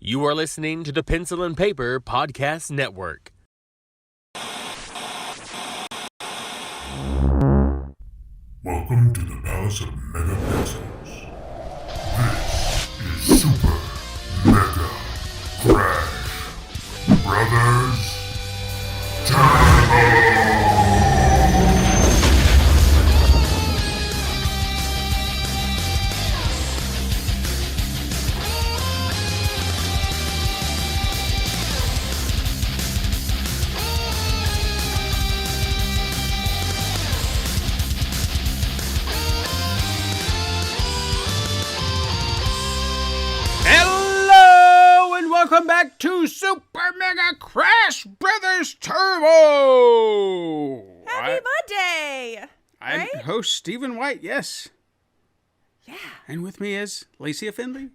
You are listening to the Pencil and Paper Podcast Network. Welcome to the Palace of Mega Pencils. This is Super Mega Crash Brothers Turbo! Welcome back to Super Mega Crash Brothers Turbo! Happy Monday! I'm right? host Stephen White, yes. Yeah. And with me is Lacey Finley.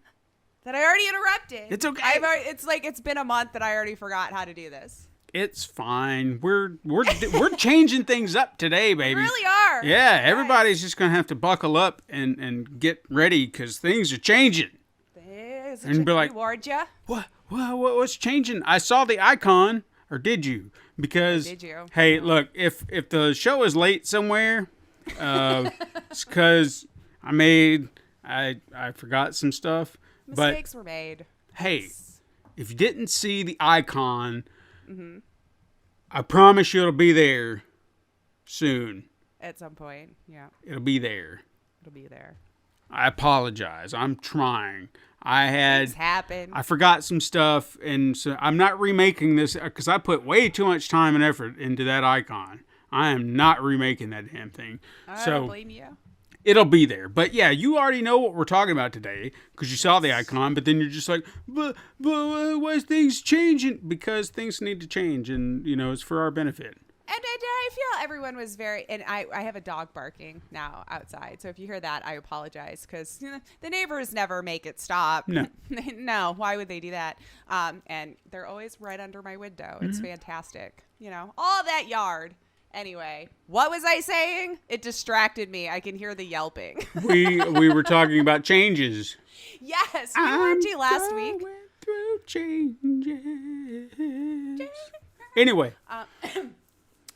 That I already interrupted. It's okay. It's like it's been a month that I already forgot how to do this. It's fine. We're changing things up today, baby. We really are. Yeah, everybody's just going to have to buckle up and get ready because things are changing. And be like, warned ya? What's changing? I saw the icon, or did you? Because, did you? Hey, look, if the show is late somewhere, it's because I forgot some stuff. Mistakes were made. Hey, if you didn't see the icon, I promise you it'll be there soon. At some point, yeah. It'll be there. It'll be there. I apologize. I'm trying. Things happen. I forgot some stuff, and so I'm not remaking this because I put way too much time and effort into that icon. I am not remaking that damn thing. I don't blame you. It'll be there. But yeah, you already know what we're talking about today because you saw the icon, but then you're just like, but why is things changing? Because things need to change, and, it's for our benefit. And I feel everyone was very, and I have a dog barking now outside. So if you hear that, I apologize because the neighbors never make it stop. No. No, why would they do that? And they're always right under my window. It's fantastic. All that yard. Anyway, what was I saying? It distracted me. I can hear the yelping. We were talking about changes. Yes, we weren't you last week. Through changes. Anyway.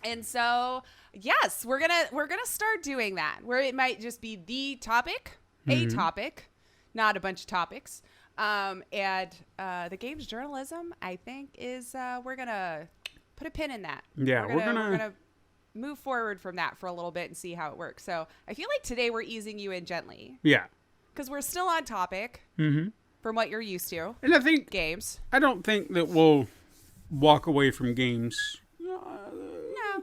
And so, yes, we're gonna start doing that, where it might just be the topic, a topic, not a bunch of topics. And the games journalism, I think, is we're gonna put a pin in that. Yeah, we're gonna move forward from that for a little bit and see how it works. So I feel like today we're easing you in gently. Yeah, because we're still on topic from what you're used to. And I think games. I don't think that we'll walk away from games.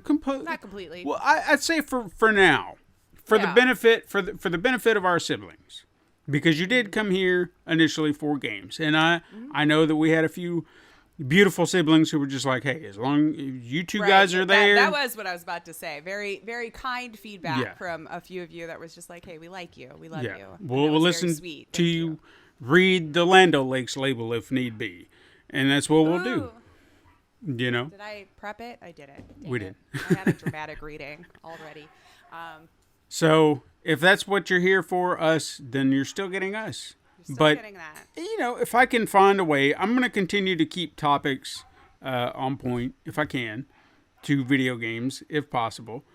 Not completely. Well, I'd say for now, for the benefit of our siblings, because you did come here initially for games, and I know that we had a few beautiful siblings who were just like, hey, as long as you two guys are there. That was what I was about to say. Very, very kind feedback from a few of you that was just like, hey, we like you, we love you. We'll listen to you read the Land O'Lakes label if need be, and that's what we'll do. Did I prep it? I didn't. We did. I had a dramatic reading already. So if that's what you're here for, us, then you're still getting us. You're still getting that. If I can find a way, I'm going to continue to keep topics on point, if I can, to video games, if possible.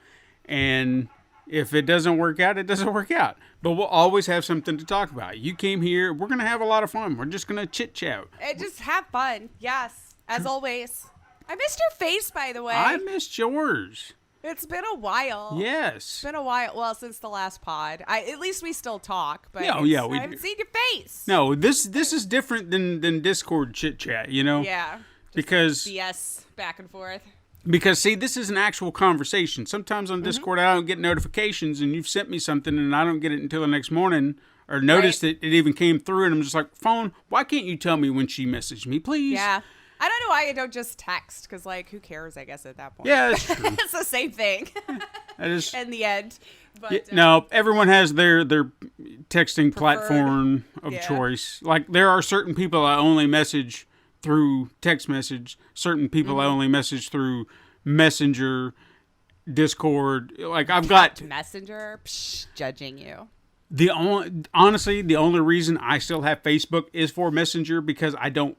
And if it doesn't work out, it doesn't work out. But we'll always have something to talk about. You came here. We're going to have a lot of fun. We're just going to chit-chat. Just have fun. Yes, as always. I missed your face, by the way. I missed yours. It's been a while. Yes. It's been a while. Well, since the last pod. At least we still talk. But I haven't seen your face. No, this is different than Discord chit-chat, Yeah. Because BS back and forth. Because, see, this is an actual conversation. Sometimes on Discord, I don't get notifications, and you've sent me something, and I don't get it until the next morning, or notice that it even came through, and I'm just like, phone, why can't you tell me when she messaged me, please? Yeah. I don't know why I don't just text, because, who cares, I guess, at that point. Yeah, that's true. It's the same thing in the end. But, no, everyone has their texting platform of choice. Like, there are certain people I only message through text message, certain people I only message through Messenger, Discord. Like, I've got... Messenger? Judging you. Honestly, the only reason I still have Facebook is for Messenger because I don't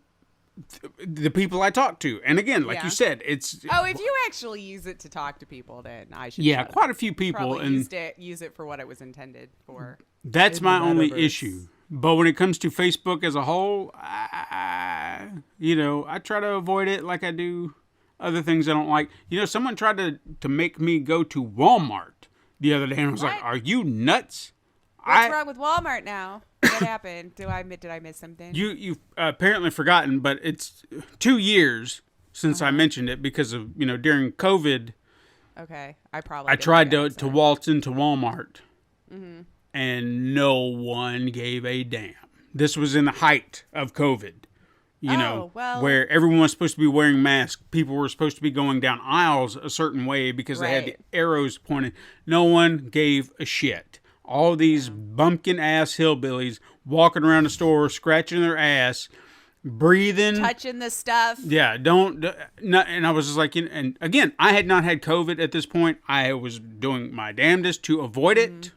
the people I talk to. And again, like Yeah. you said, it's Oh, if you actually use it to talk to people, then I should. yeah, shut quite up. a few people, Probably and use it for what it was intended for. that's in my the only metaverse. issue. But when it comes to Facebook as a whole, I try to avoid it like I do other things I don't like. Someone tried to make me go to Walmart the other day, and I was like, What? "Are you nuts?" What's wrong with Walmart now? What happened? Did I miss something? You've apparently forgotten, but it's 2 years since I mentioned it because of during COVID. Okay, I probably. I did tried forget, to so- waltz into Walmart, and no one gave a damn. This was in the height of COVID, well- where everyone was supposed to be wearing masks. People were supposed to be going down aisles a certain way because they had the Right. arrows pointed. No one gave a shit. All these bumpkin ass hillbillies walking around the store, scratching their ass, breathing. touching the stuff. Yeah, and I was just like, and again, I had not had COVID at this point. I was doing my damnedest to avoid it,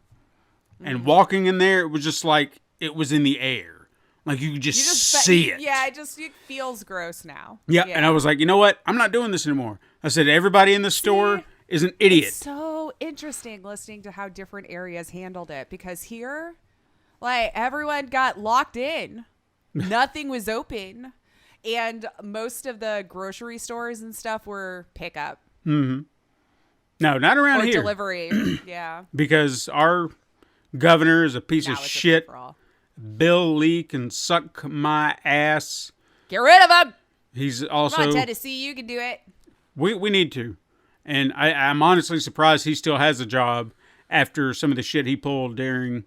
and walking in there, it was just like it was in the air, like you could just see it. Yeah, it feels gross now. Yeah, and I was like, you know what? I'm not doing this anymore. I said, everybody in the store is an idiot. It's so interesting listening to how different areas handled it because here, like everyone got locked in, nothing was open, and most of the grocery stores and stuff were pickup No, not around or here, delivery. Yeah, because our governor is a piece now of it's a shit. free-for-all. Bill Lee can suck my ass. Get rid of them. He's Come also on, Tennessee, you can do it. we need to. And I'm honestly surprised he still has a job after some of the shit he pulled during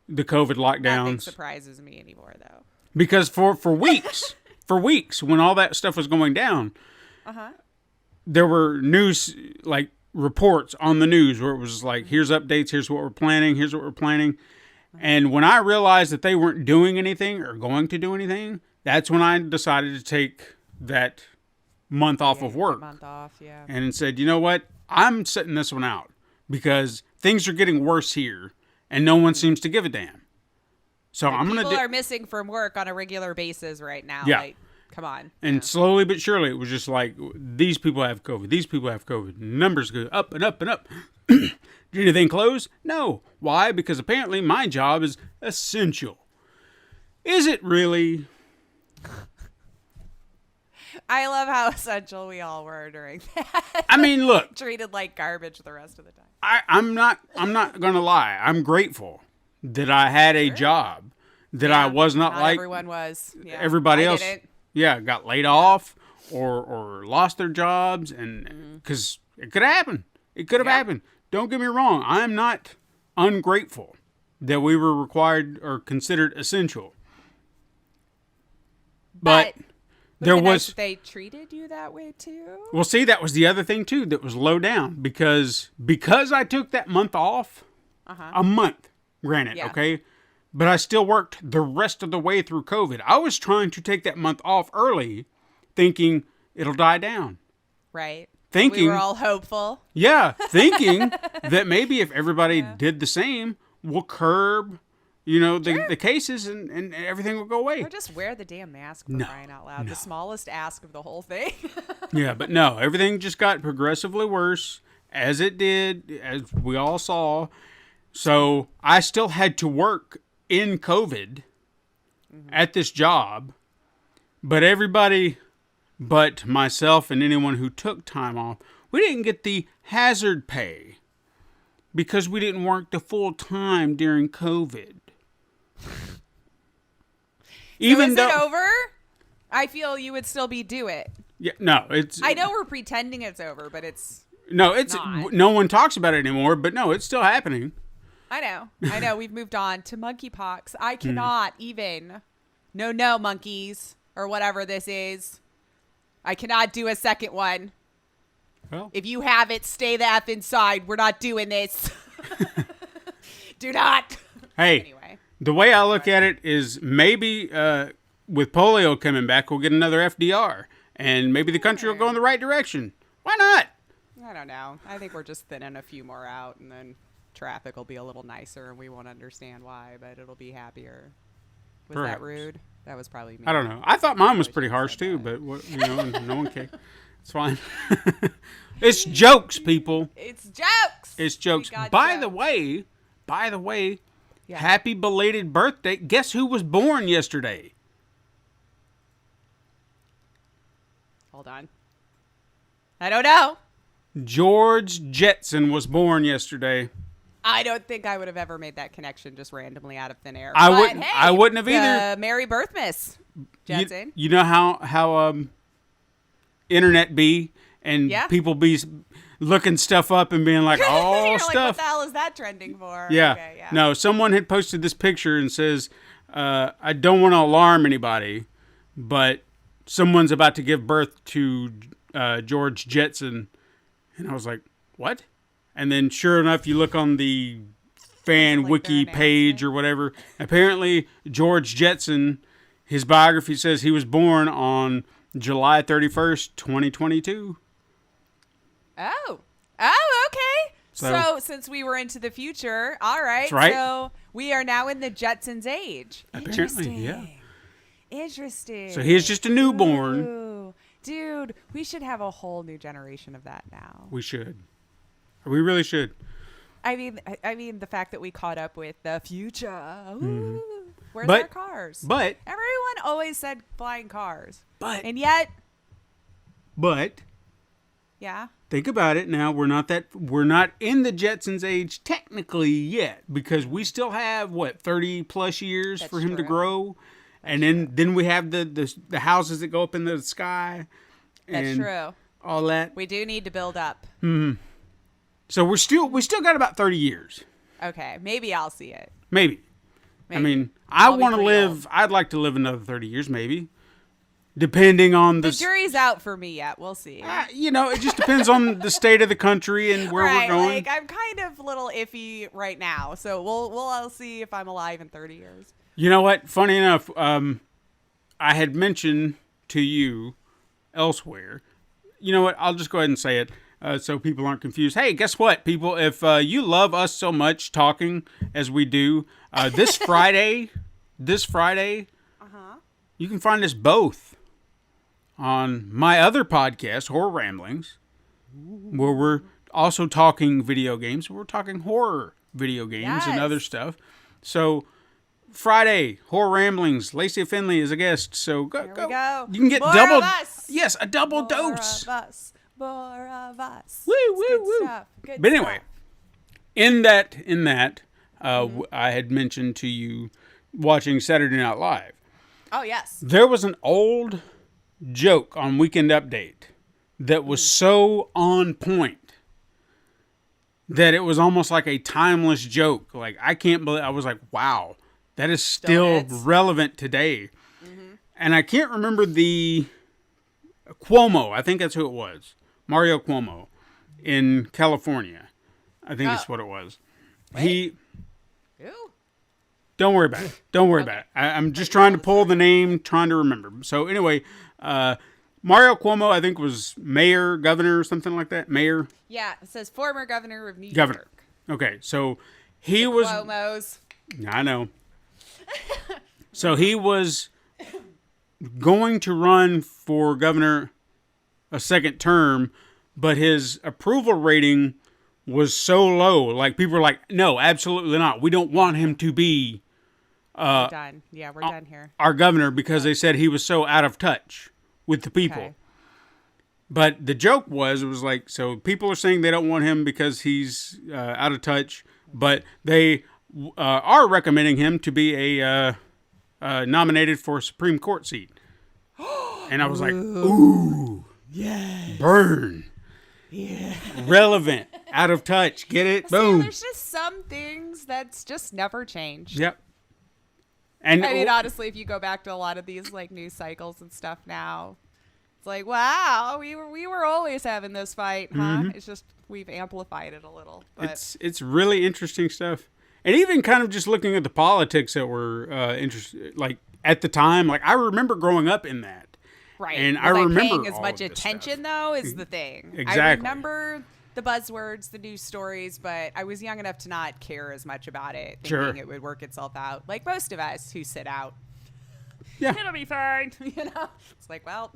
the COVID Nothing lockdowns. surprises me anymore, though. Because for weeks, when all that stuff was going down, there were news, like reports on the news where it was like, here's updates, here's what we're planning. And when I realized that they weren't doing anything or going to do anything, that's when I decided to take that month off of work. Month off, yeah. And said, you know what? I'm setting this one out because things are getting worse here and no one seems to give a damn. So I'm going to People are missing from work on a regular basis right now. Yeah. Like, come on. And slowly but surely, it was just like, these people have COVID. These people have COVID. Numbers go up and up and up. Did anything close? No. Why? Because apparently my job is essential. Is it really? I love how essential we all were during that. I mean, look, Treated like garbage the rest of the time. I'm not going to lie. I'm grateful that I had a job, that I was not like everyone was. Yeah, everybody I else. didn't. Yeah, got laid off or lost their jobs, and because it could happen. It could have happened. Don't get me wrong. I'm not ungrateful that we were required or considered essential. But there Would've been nice was if they treated you that way too. well, see, that was the other thing too that was low down because I took that month off, a month, granted, Yeah. okay, but I still worked the rest of the way through COVID. I was trying to take that month off early, thinking it'll die down. Right. Thinking We were all hopeful. Yeah, thinking that maybe if everybody did the same, we'll curb, the cases and everything will go away. Or just wear the damn mask for crying out loud. The smallest ask of the whole thing. Yeah, but no, everything just got progressively worse as it did, as we all saw. So I still had to work in COVID at this job, but everybody but myself and anyone who took time off, we didn't get the hazard pay because we didn't work the full time during COVID. Even though, is it over? I feel you would still be do it. Yeah, no, it's. I know we're pretending it's over, but it's. No, it's not. No one talks about it anymore. But no, it's still happening. I know. We've moved on to monkeypox. I cannot even. No, monkeys or whatever this is. I cannot do a second one. Well, If you have it, stay the F inside. We're not doing this. Do not. hey, Anyway. the way I look at it is maybe with polio coming back, we'll get another FDR, and maybe the country will go in the right direction. Why not? I don't know. I think we're just thinning a few more out, and then traffic will be a little nicer, and we won't understand why, but it'll be happier. Was that Perhaps. rude? That was probably me. I don't know. I thought mine was pretty harsh too, but no one cared. It's fine. It's jokes, people. It's jokes. It's jokes. We got By jokes. the way, Yeah. happy belated birthday. Guess who was born yesterday? Hold on. I don't know. George Jetson was born yesterday. I don't think I would have ever made that connection just randomly out of thin air. I But, wouldn't. hey, I wouldn't have either. Merry Birthmas, Jetson. You know how internet be and Yeah. people be looking stuff up and being like, oh, You're stuff. like, what the hell is that trending for? Yeah. Okay, yeah. No, someone had posted this picture and says, I don't want to alarm anybody, but someone's about to give birth to George Jetson. And I was like, what? And then sure enough, you look on the fan like wiki their page or whatever. Apparently, George Jetson, his biography says he was born on July 31st, 2022. Oh, okay. So- So since we were into the future, all right. That's right. So we are now in the Jetsons' age. Apparently, yeah. Interesting. So he's just a newborn. Ooh. Dude, we should have a whole new generation of that now. We should. We really should. I mean, the fact that we caught up with the future. Ooh. Where's But- our cars? But, Everyone always said flying cars, but, and yet, but, yeah. think about it now. We're not in the Jetsons' age technically yet because we still have 30 plus years That's for him to true. grow, and then we have the houses that go up in the sky. That's and true. All that. We do need to build up. So we still got about 30 years, Okay, maybe I'll see it. maybe. I Maybe. mean, I I'll be want to pretty live. old. I'd like to live another 30 years, maybe, depending on The jury's out for me yet. We'll see. it just depends on the state of the country and where Right, we're going. like I'm kind of a little iffy right now, so we'll see if I'm alive in 30 years. You know what? Funny enough, I had mentioned to you elsewhere. You know what? I'll just go ahead and say it so people aren't confused. Hey, guess what, people? If you love us so much talking as we do, this Friday, you can find us both on my other podcast, Horror Ramblings, where we're also talking video games. We're talking horror video games and Yes. other stuff. So Friday, Horror Ramblings. Lacey Finley is a guest. So go. There we go. You can get More double. of us. Yes, a double More dose. of us. More of us. Woo, It's woo, good woo. stuff. Good But anyway, stuff. in that, I had mentioned to you watching Saturday Night Live. Oh yes. There was an old joke on Weekend Update that was so on point that it was almost like a timeless joke. Like, I can't believe, I was like, wow, that is still hits. relevant today. And I can't remember the Cuomo, I think that's who it was. Mario Cuomo in California. I think that's what it was. Ew. Don't worry about it. Don't worry about it. I'm just trying to pull the name, trying to remember. So anyway, Mario Cuomo, I think, was mayor, governor, or something like that. Mayor, Yeah, it says former governor of New governor. York. Okay, so he was. Cuomo's. I know. So he was going to run for governor a second term, but his approval rating was so low. Like, people were like, no, absolutely not. We don't want him to be We're done. Yeah, we're done here. our governor because they said he was so out of touch with the people. Okay. But the joke was, it was like, so people are saying they don't want him because he's out of touch, but they are recommending him to be a nominated for a Supreme Court seat. And I was like, ooh, yes, burn, yeah, relevant, out of touch, get it? See, Boom. there's just some things that's just never changed. Yep. And I mean, honestly, if you go back to a lot of these like news cycles and stuff now, it's like, wow, we were always having this fight, huh? It's just we've amplified it a little. But it's really interesting stuff. And even kind of just looking at the politics that were interesting, like at the time, like I remember growing up in that. right. And Was I remember paying as all much of this attention though is the thing. I Exactly. remember the buzzwords, the news stories, but I was young enough to not care as much about it, thinking Sure. it would work itself out, like most of us who sit out. Yeah. It'll be fine. It's like, well,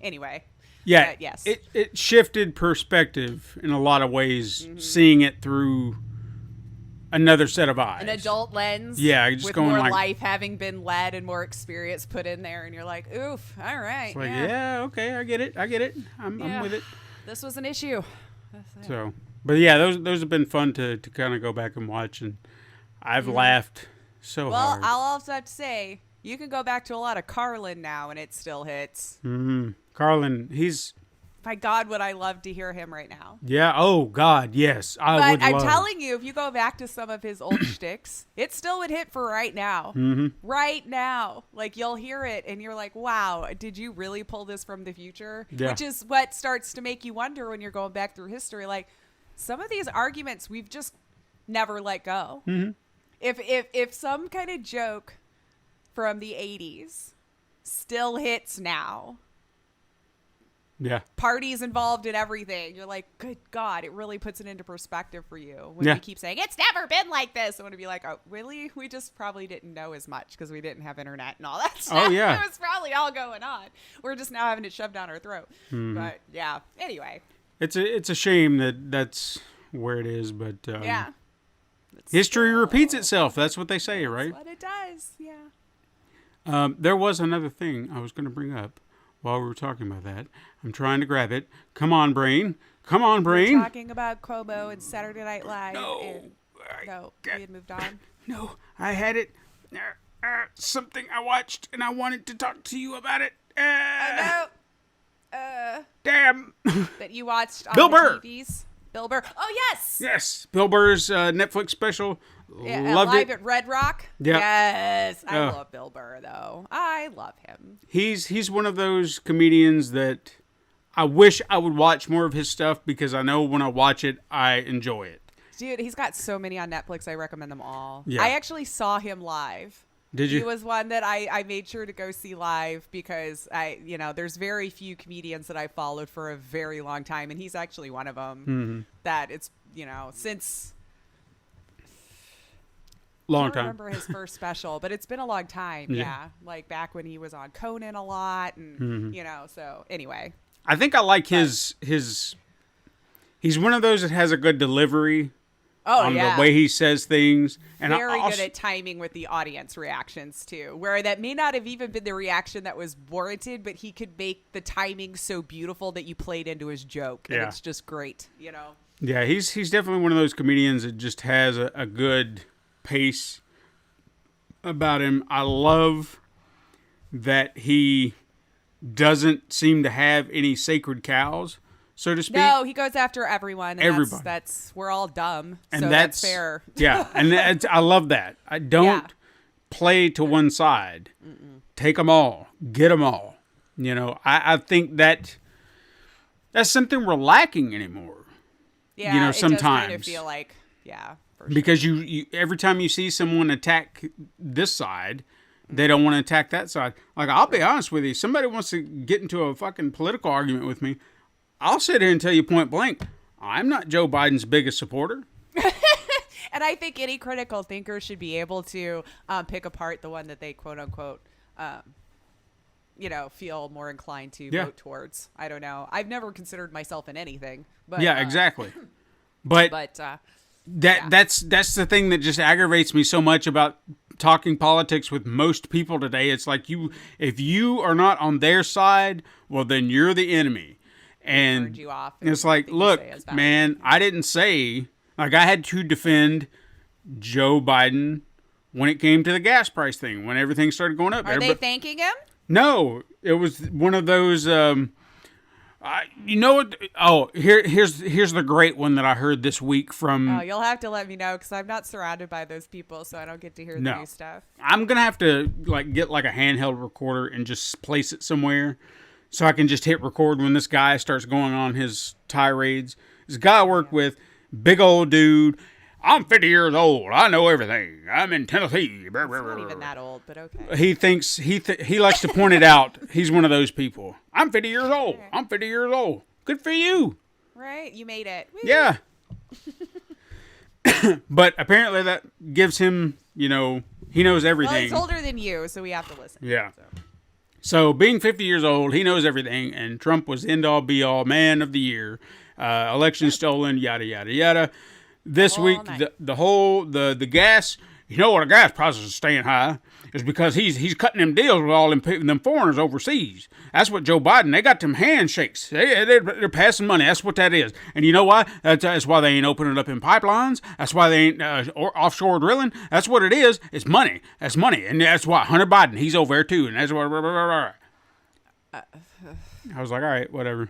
anyway. Yeah. But yes. It shifted perspective in a lot of ways, seeing it through another set of eyes. An adult lens. Yeah, just with going more like, life having been led and more experience put in there, and you're like, oof, all right. it's like, yeah, okay, I get it. I'm with it. This was an issue. So, but yeah, those have been fun to kind of go back and watch, and I've laughed so hard. Well, I'll also have to say, you can go back to a lot of Carlin now, and it still hits. Carlin, he's... My God, would I love to hear him right now. Yeah, oh God, yes. But would I'm love. telling you, if you go back to some of his old shticks, it still would hit for right now. Right now. Like, you'll hear it, and you're like, wow, did you really pull this from the future? Yeah. Which is what starts to make you wonder when you're going back through history. Like, some of these arguments we've just never let go. If some kind of joke from the 80s still hits now, Yeah. parties involved in everything, you're like, good God, it really puts it into perspective for you when we keep saying it's never been like this. I want to be like, oh, really? We just probably didn't know as much because we didn't have internet and all that stuff. Oh, yeah. It was probably all going on. We're just now having it shoved down our throat. But yeah, anyway. It's a shame that's where it is, but Yeah. history repeats itself. That's what they say, right? That's what it does. Yeah. There was another thing I was going to bring up while we were talking about that. I'm trying to grab it. Come on, brain. Come on, brain. We're talking about Kobo and Saturday Night Live. No. No, we had moved on. No, I had it. Something I watched, and I wanted to talk to you about it. No. Damn. That you watched on Bill the Burr. TVs. Bill Burr. Oh, yes. Yes, Bill Burr's Netflix special. Yeah, Loved live it. at Red Rock. Yeah. Yes, I love Bill Burr though. I love him. He's one of those comedians that I wish I would watch more of his stuff because I know when I watch it, I enjoy it. Dude, he's got so many on Netflix. I recommend them all. Yeah. I actually saw him live. Did you? He was one that I made sure to go see live because there's very few comedians that I followed for a very long time, and he's actually one of them. That it's since. Long I don't time. remember his first special, but it's been a long time. Yeah. Like back when he was on Conan a lot and, so anyway. I think I like his he's one of those that has a good delivery on the way he says things. And very good at timing with the audience reactions too, where that may not have even been the reaction that was warranted, but he could make the timing so beautiful that you played into his joke. And it's just great, Yeah, he's definitely one of those comedians that just has a good pace about him. I love that he doesn't seem to have any sacred cows, so to speak. No, he goes after everyone. And Everybody. That's we're all dumb, and so that's fair. Yeah, and I love that. I don't play to one side. Take them all. Get them all. I think that's something we're lacking anymore. Yeah, sometimes. It does kind of feel like, for because you every time you see someone attack this side, they don't want to attack that side. Like, I'll be honest with you, somebody wants to get into a fucking political argument with me, I'll sit here and tell you point blank, I'm not Joe Biden's biggest supporter. And I think any critical thinker should be able to pick apart the one that they quote unquote, feel more inclined to vote towards. I don't know. I've never considered myself in anything, but Exactly. But that's the thing that just aggravates me so much about talking politics with most people today. It's like if you are not on their side, well, then you're the enemy. And you off it's like, look, man, I didn't say, like, I had to defend Joe Biden when it came to the gas price thing, when everything started going up. Are they thanking him? No, it was one of those, you know what? Oh, here's the great one that I heard this week from. Oh, you'll have to let me know because I'm not surrounded by those people, so I don't get to hear the new stuff. I'm gonna have to get a handheld recorder and just place it somewhere, so I can just hit record when this guy starts going on his tirades. This guy I work with, big old dude. I'm 50 years old. I know everything. I'm in Tennessee. It's not even that old, but okay. He thinks he likes to point it out. He's one of those people. I'm 50 years old. I'm 50 years old. Good for you. Right, you made it. Woo. Yeah. But apparently that gives him, he knows everything. Well, he's older than you, so we have to listen. Yeah. So. So being 50 years old, he knows everything, and Trump was end all be all man of the year. Election stolen, yada yada yada. This week, the gas. You know what the gas prices are staying high is because he's cutting them deals with all them foreigners overseas. That's what Joe Biden. They got them handshakes. They're passing money. That's what that is. And you know why? That's why they ain't opening up in pipelines. That's why they ain't offshore drilling. That's what it is. It's money. That's money, and that's why Hunter Biden. He's over there too, and that's what. I was like, all right, whatever.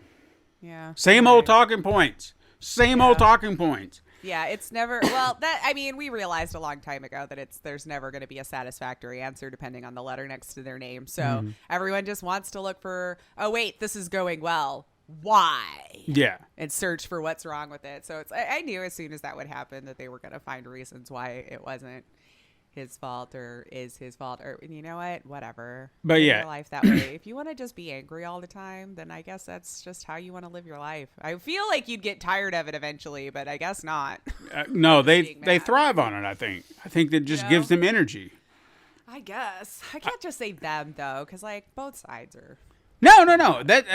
Yeah. Same old talking points. Same old talking points. Yeah, it's never, well, we realized a long time ago that there's never going to be a satisfactory answer depending on the letter next to their name. So everyone just wants to look for, oh, wait, this is going well. Why? Yeah. And search for what's wrong with it. So I knew as soon as that would happen that they were going to find reasons why it wasn't his fault or is his fault, or you know what, whatever. But live yeah, your life that way. If you want to just be angry all the time, then I guess that's just how you want to live your life. I feel like you'd get tired of it eventually, but I guess not. No, they thrive on it. I think that just gives them energy. I guess I can't just say them though, because like both sides are. No. That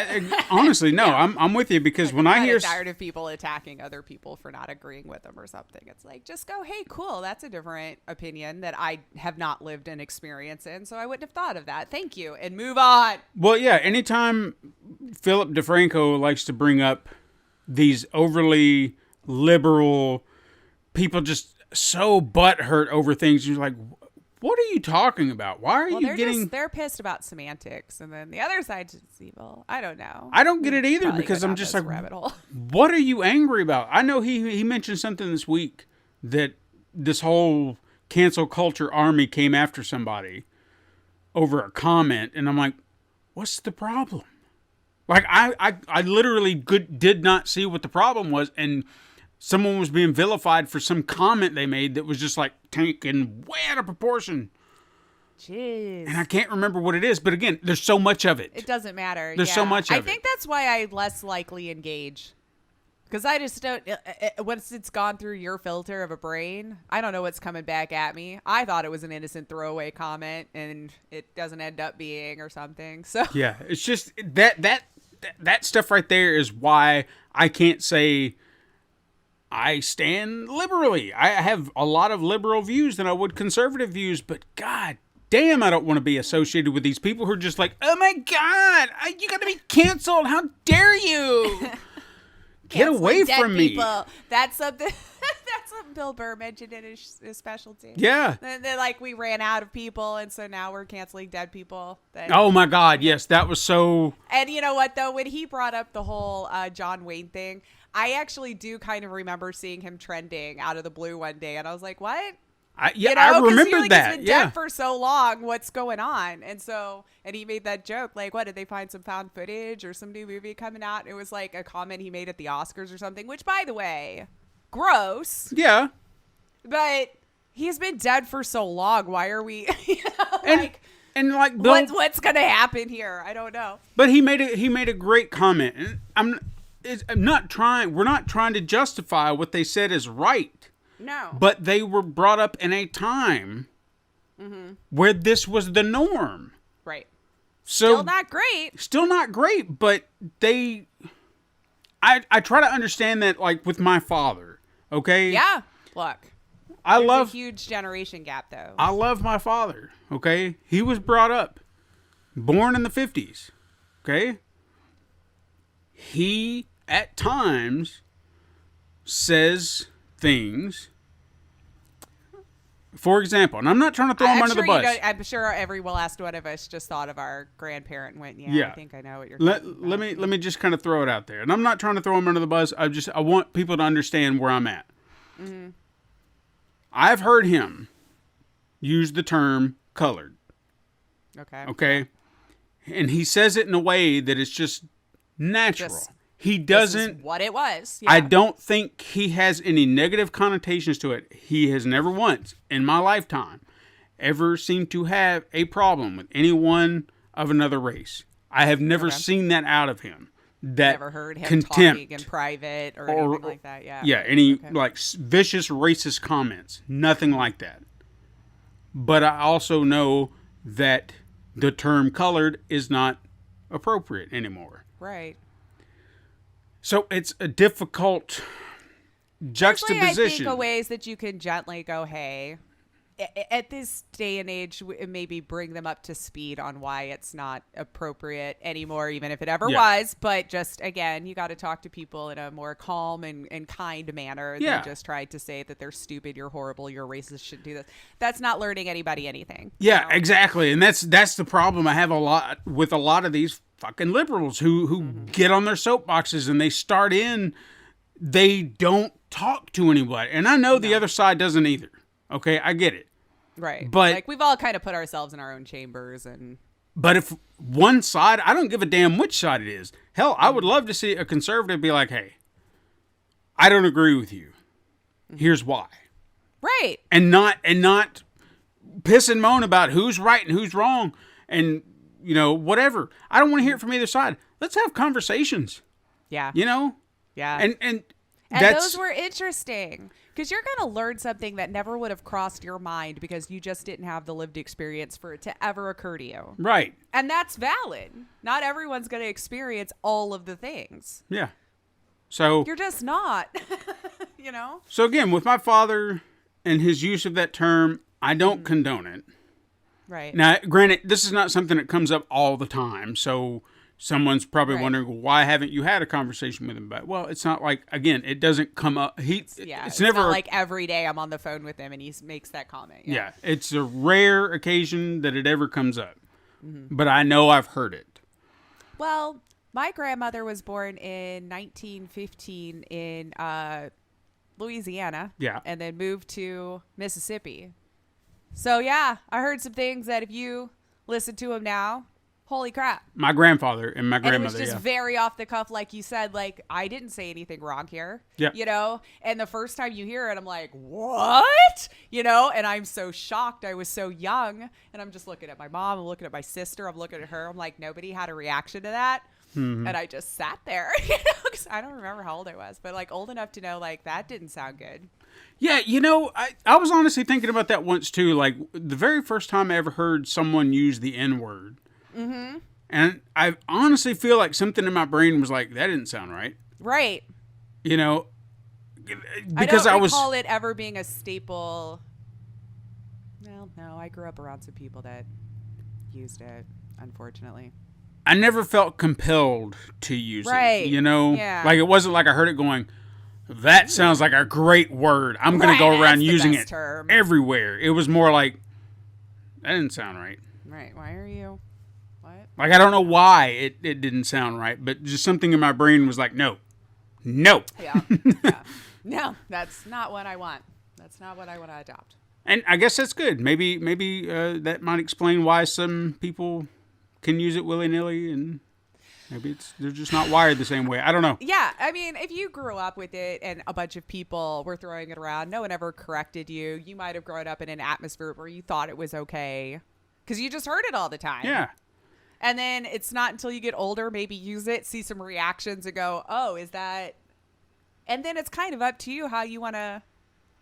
honestly, no. Yeah. I'm with you because when I hear tired of people attacking other people for not agreeing with them or something, it's like just go, hey, cool, that's a different opinion that I have not lived an experience in, so I wouldn't have thought of that. Thank you, and move on. Well, yeah. Anytime Philip DeFranco likes to bring up these overly liberal people, just so butthurt over things, you're like, what are you talking about? Why are you getting... they're pissed about semantics, and then the other side's just evil. I don't know. I don't get it either because I'm just like, what are you angry about? I know he mentioned something this week that this whole cancel culture army came after somebody over a comment, and I'm like, what's the problem? Like, I literally did not see what the problem was, and... someone was being vilified for some comment they made that was just like taken way out of proportion. Jeez. And I can't remember what it is, but again, there's so much of it. It doesn't matter. There's so much of it. I think that's why I less likely engage. Because I just don't, once it's gone through your filter of a brain, I don't know what's coming back at me. I thought it was an innocent throwaway comment, and it doesn't end up being or something. So yeah, it's just that stuff right there is why I can't say... I stand liberally. I have a lot of liberal views than I would conservative views, but God damn, I don't want to be associated with these people who are just like, oh my God, you got to be canceled. How dare you? Get away from me. That's something. That's what Bill Burr mentioned in his specialty. Yeah. They're like, we ran out of people, and so now we're canceling dead people. Oh my God, yes, that was so. And you know what, though? When he brought up the whole John Wayne thing, I actually do kind of remember seeing him trending out of the blue one day, and I was like, what? I remember that. He's been dead for so long. What's going on? And he made that joke, like, what, did they find some found footage or some new movie coming out? It was like a comment he made at the Oscars or something, which, by the way, gross. Yeah. But he's been dead for so long. Why are we, like... And like Bill, what's going to happen here? I don't know. But he made a great comment. And we're not trying to justify what they said is right. No. But they were brought up in a time where this was the norm. Right. So Still not great, but I try to understand that, like, with my father, okay? Yeah. Look. There's a huge generation gap, though. I love my father, okay? He was brought up, born in the 50s, okay? He, at times, says things. For example, and I'm not trying to throw him under the bus. I'm sure every last one of us just thought of our grandparent and went, yeah, I think I know what you're talking about. Let me just kind of throw it out there. And I'm not trying to throw him under the bus. I want people to understand where I'm at. Mm-hmm. I've heard him use the term colored. Okay. And he says it in a way that it's just natural. He doesn't. This is what it was. Yeah. I don't think he has any negative connotations to it. He has never once in my lifetime ever seemed to have a problem with anyone of another race. I have never seen that out of him. Never heard him talking in private or anything like that. Yeah. Yeah. Any like vicious racist comments. Nothing like that. But I also know that the term colored is not appropriate anymore. Right. So it's a difficult juxtaposition. I think of ways that you can gently go, hey, at this day and age, maybe bring them up to speed on why it's not appropriate anymore, even if it ever was. But just, again, you got to talk to people in a more calm and kind manner than just try to say that they're stupid, you're horrible, you're racist, shouldn't do this. That's not learning anybody anything. Yeah, exactly. And that's the problem I have a lot with a lot of these fucking liberals who get on their soapboxes and they don't talk to anybody. And I know the other side doesn't either. Okay, I get it. Right. But like, we've all kind of put ourselves in our own chambers. But if one side, I don't give a damn which side it is. Hell, I would love to see a conservative be like, hey, I don't agree with you. Here's why. Right. And not piss and moan about who's right and who's wrong and, whatever. I don't want to hear it from either side. Let's have conversations. Yeah. Yeah. And those were interesting because you're going to learn something that never would have crossed your mind because you just didn't have the lived experience for it to ever occur to you. Right. And that's valid. Not everyone's going to experience all of the things. Yeah. So you're just not, So again, with my father and his use of that term, I don't condone it. Right. Now, granted, this is not something that comes up all the time. So someone's probably wondering, why haven't you had a conversation with him about it? Well, it's not like, again, it doesn't come up. It's never not like every day I'm on the phone with him and he makes that comment. Yeah. It's a rare occasion that it ever comes up. But I know I've heard it. Well, my grandmother was born in 1915 in Louisiana. Yeah. And then moved to Mississippi. So, yeah, I heard some things that if you listen to them now, holy crap. My grandfather and my grandmother, and it was just very off the cuff, like you said, like, I didn't say anything wrong here. Yeah. And the first time you hear it, I'm like, what? And I'm so shocked. I was so young. And I'm just looking at my mom. I'm looking at my sister. I'm looking at her. I'm like, nobody had a reaction to that. Mm-hmm. And I just sat there, because I don't remember how old I was, but like old enough to know, like, that didn't sound good. Yeah, I was honestly thinking about that once too. Like, the very first time I ever heard someone use the N-word. Mm-hmm. And I honestly feel like something in my brain was like, that didn't sound right. Right. Because I don't recall it ever being a staple. Well, no, I grew up around some people that used it, unfortunately. I never felt compelled to use it, Yeah. Like, it wasn't like I heard it going, that sounds like a great word. I'm going to go around using it everywhere. It was more like, that didn't sound right. Right. Why are you? What? Like, I don't know why it didn't sound right, but just something in my brain was like, no. Yeah. No, that's not what I want. That's not what I want to adopt. And I guess that's good. Maybe that might explain why some people can use it willy-nilly, and maybe they're just not wired the same way. I don't know. Yeah, I mean, if you grew up with it and a bunch of people were throwing it around, no one ever corrected you. You might have grown up in an atmosphere where you thought it was okay because you just heard it all the time. Yeah. And then it's not until you get older, maybe use it, see some reactions and go, oh, is that... And then it's kind of up to you how you want to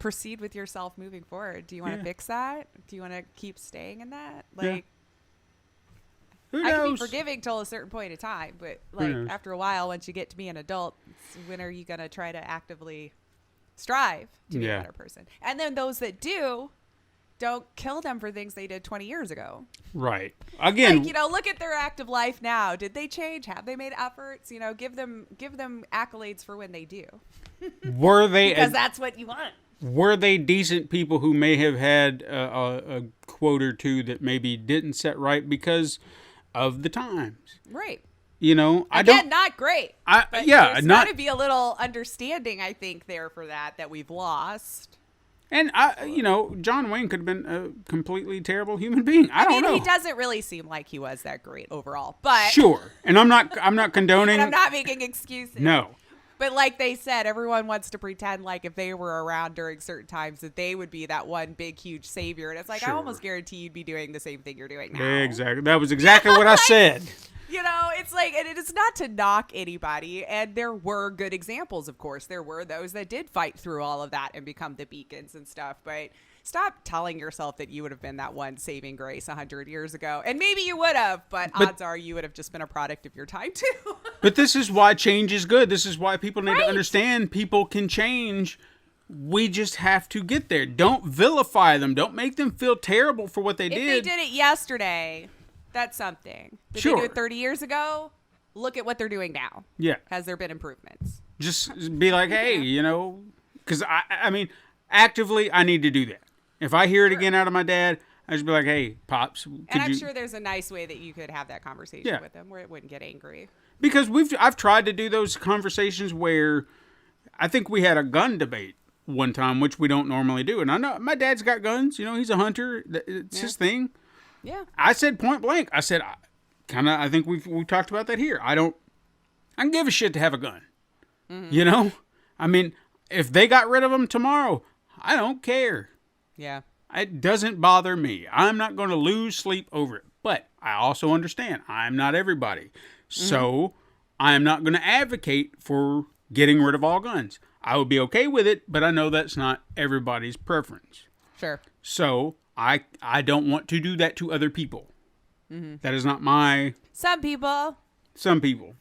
proceed with yourself moving forward. Do you want to fix that? Do you want to keep staying in that? Like... Who I knows? can be forgiving till a certain point of time, but like after a while, once you get to be an adult, when are you going to try to actively strive to be a better person? And then those that do, don't kill them for things they did 20 years ago. Right. Again, like, look at their active life now. Did they change? Have they made efforts? Give them accolades for when they do. Were they? Because that's what you want. Were they decent people who may have had a quote or two that maybe didn't set right because of the times? Right. I don't. Not great. There's got to be a little understanding, I think, there for that we've lost. And John Wayne could have been a completely terrible human being. I don't know. He doesn't really seem like he was that great overall, but sure. And I'm not condoning. And I'm not making excuses. No. But like they said, everyone wants to pretend like if they were around during certain times that they would be that one big, huge savior. And it's like, I almost guarantee you'd be doing the same thing you're doing now. Exactly. That was exactly what I said. It's like, and it's not to knock anybody. And there were good examples, of course. There were those that did fight through all of that and become the beacons and stuff. But Stop telling yourself that you would have been that one saving grace 100 years ago. And maybe you would have, but odds are you would have just been a product of your time too. But this is why change is good. This is why people need to Right. understand people can change. We just have to get there. Don't vilify them. Don't make them feel terrible for what they If did. they did it yesterday, that's something. Did they Sure. do it 30 years ago? Look at what they're doing now. Yeah. Has there been improvements? Just be like, hey, you know, because I mean, actively, I need to do that. If I hear it again out of my dad, I just be like, hey, Pops, could And I'm you? sure there's a nice way that you could have that conversation Yeah. with them where it wouldn't get angry. Because I've tried to do those conversations where I think we had a gun debate one time, which we don't normally do. And I know my dad's got guns. You know, he's a hunter. It's his thing. Yeah. I said point blank. I said, I think we talked about that here. I can give a shit to have a gun. Mm-hmm. You know? I mean, if they got rid of them tomorrow, I don't care. Yeah. It doesn't bother me. I'm not going to lose sleep over it. But I also understand I'm not everybody. So I'm not going to advocate for getting rid of all guns. I would be okay with it, but I know that's not everybody's preference. Sure. So I don't want to do that to other people. That is not my... Some people. Some people.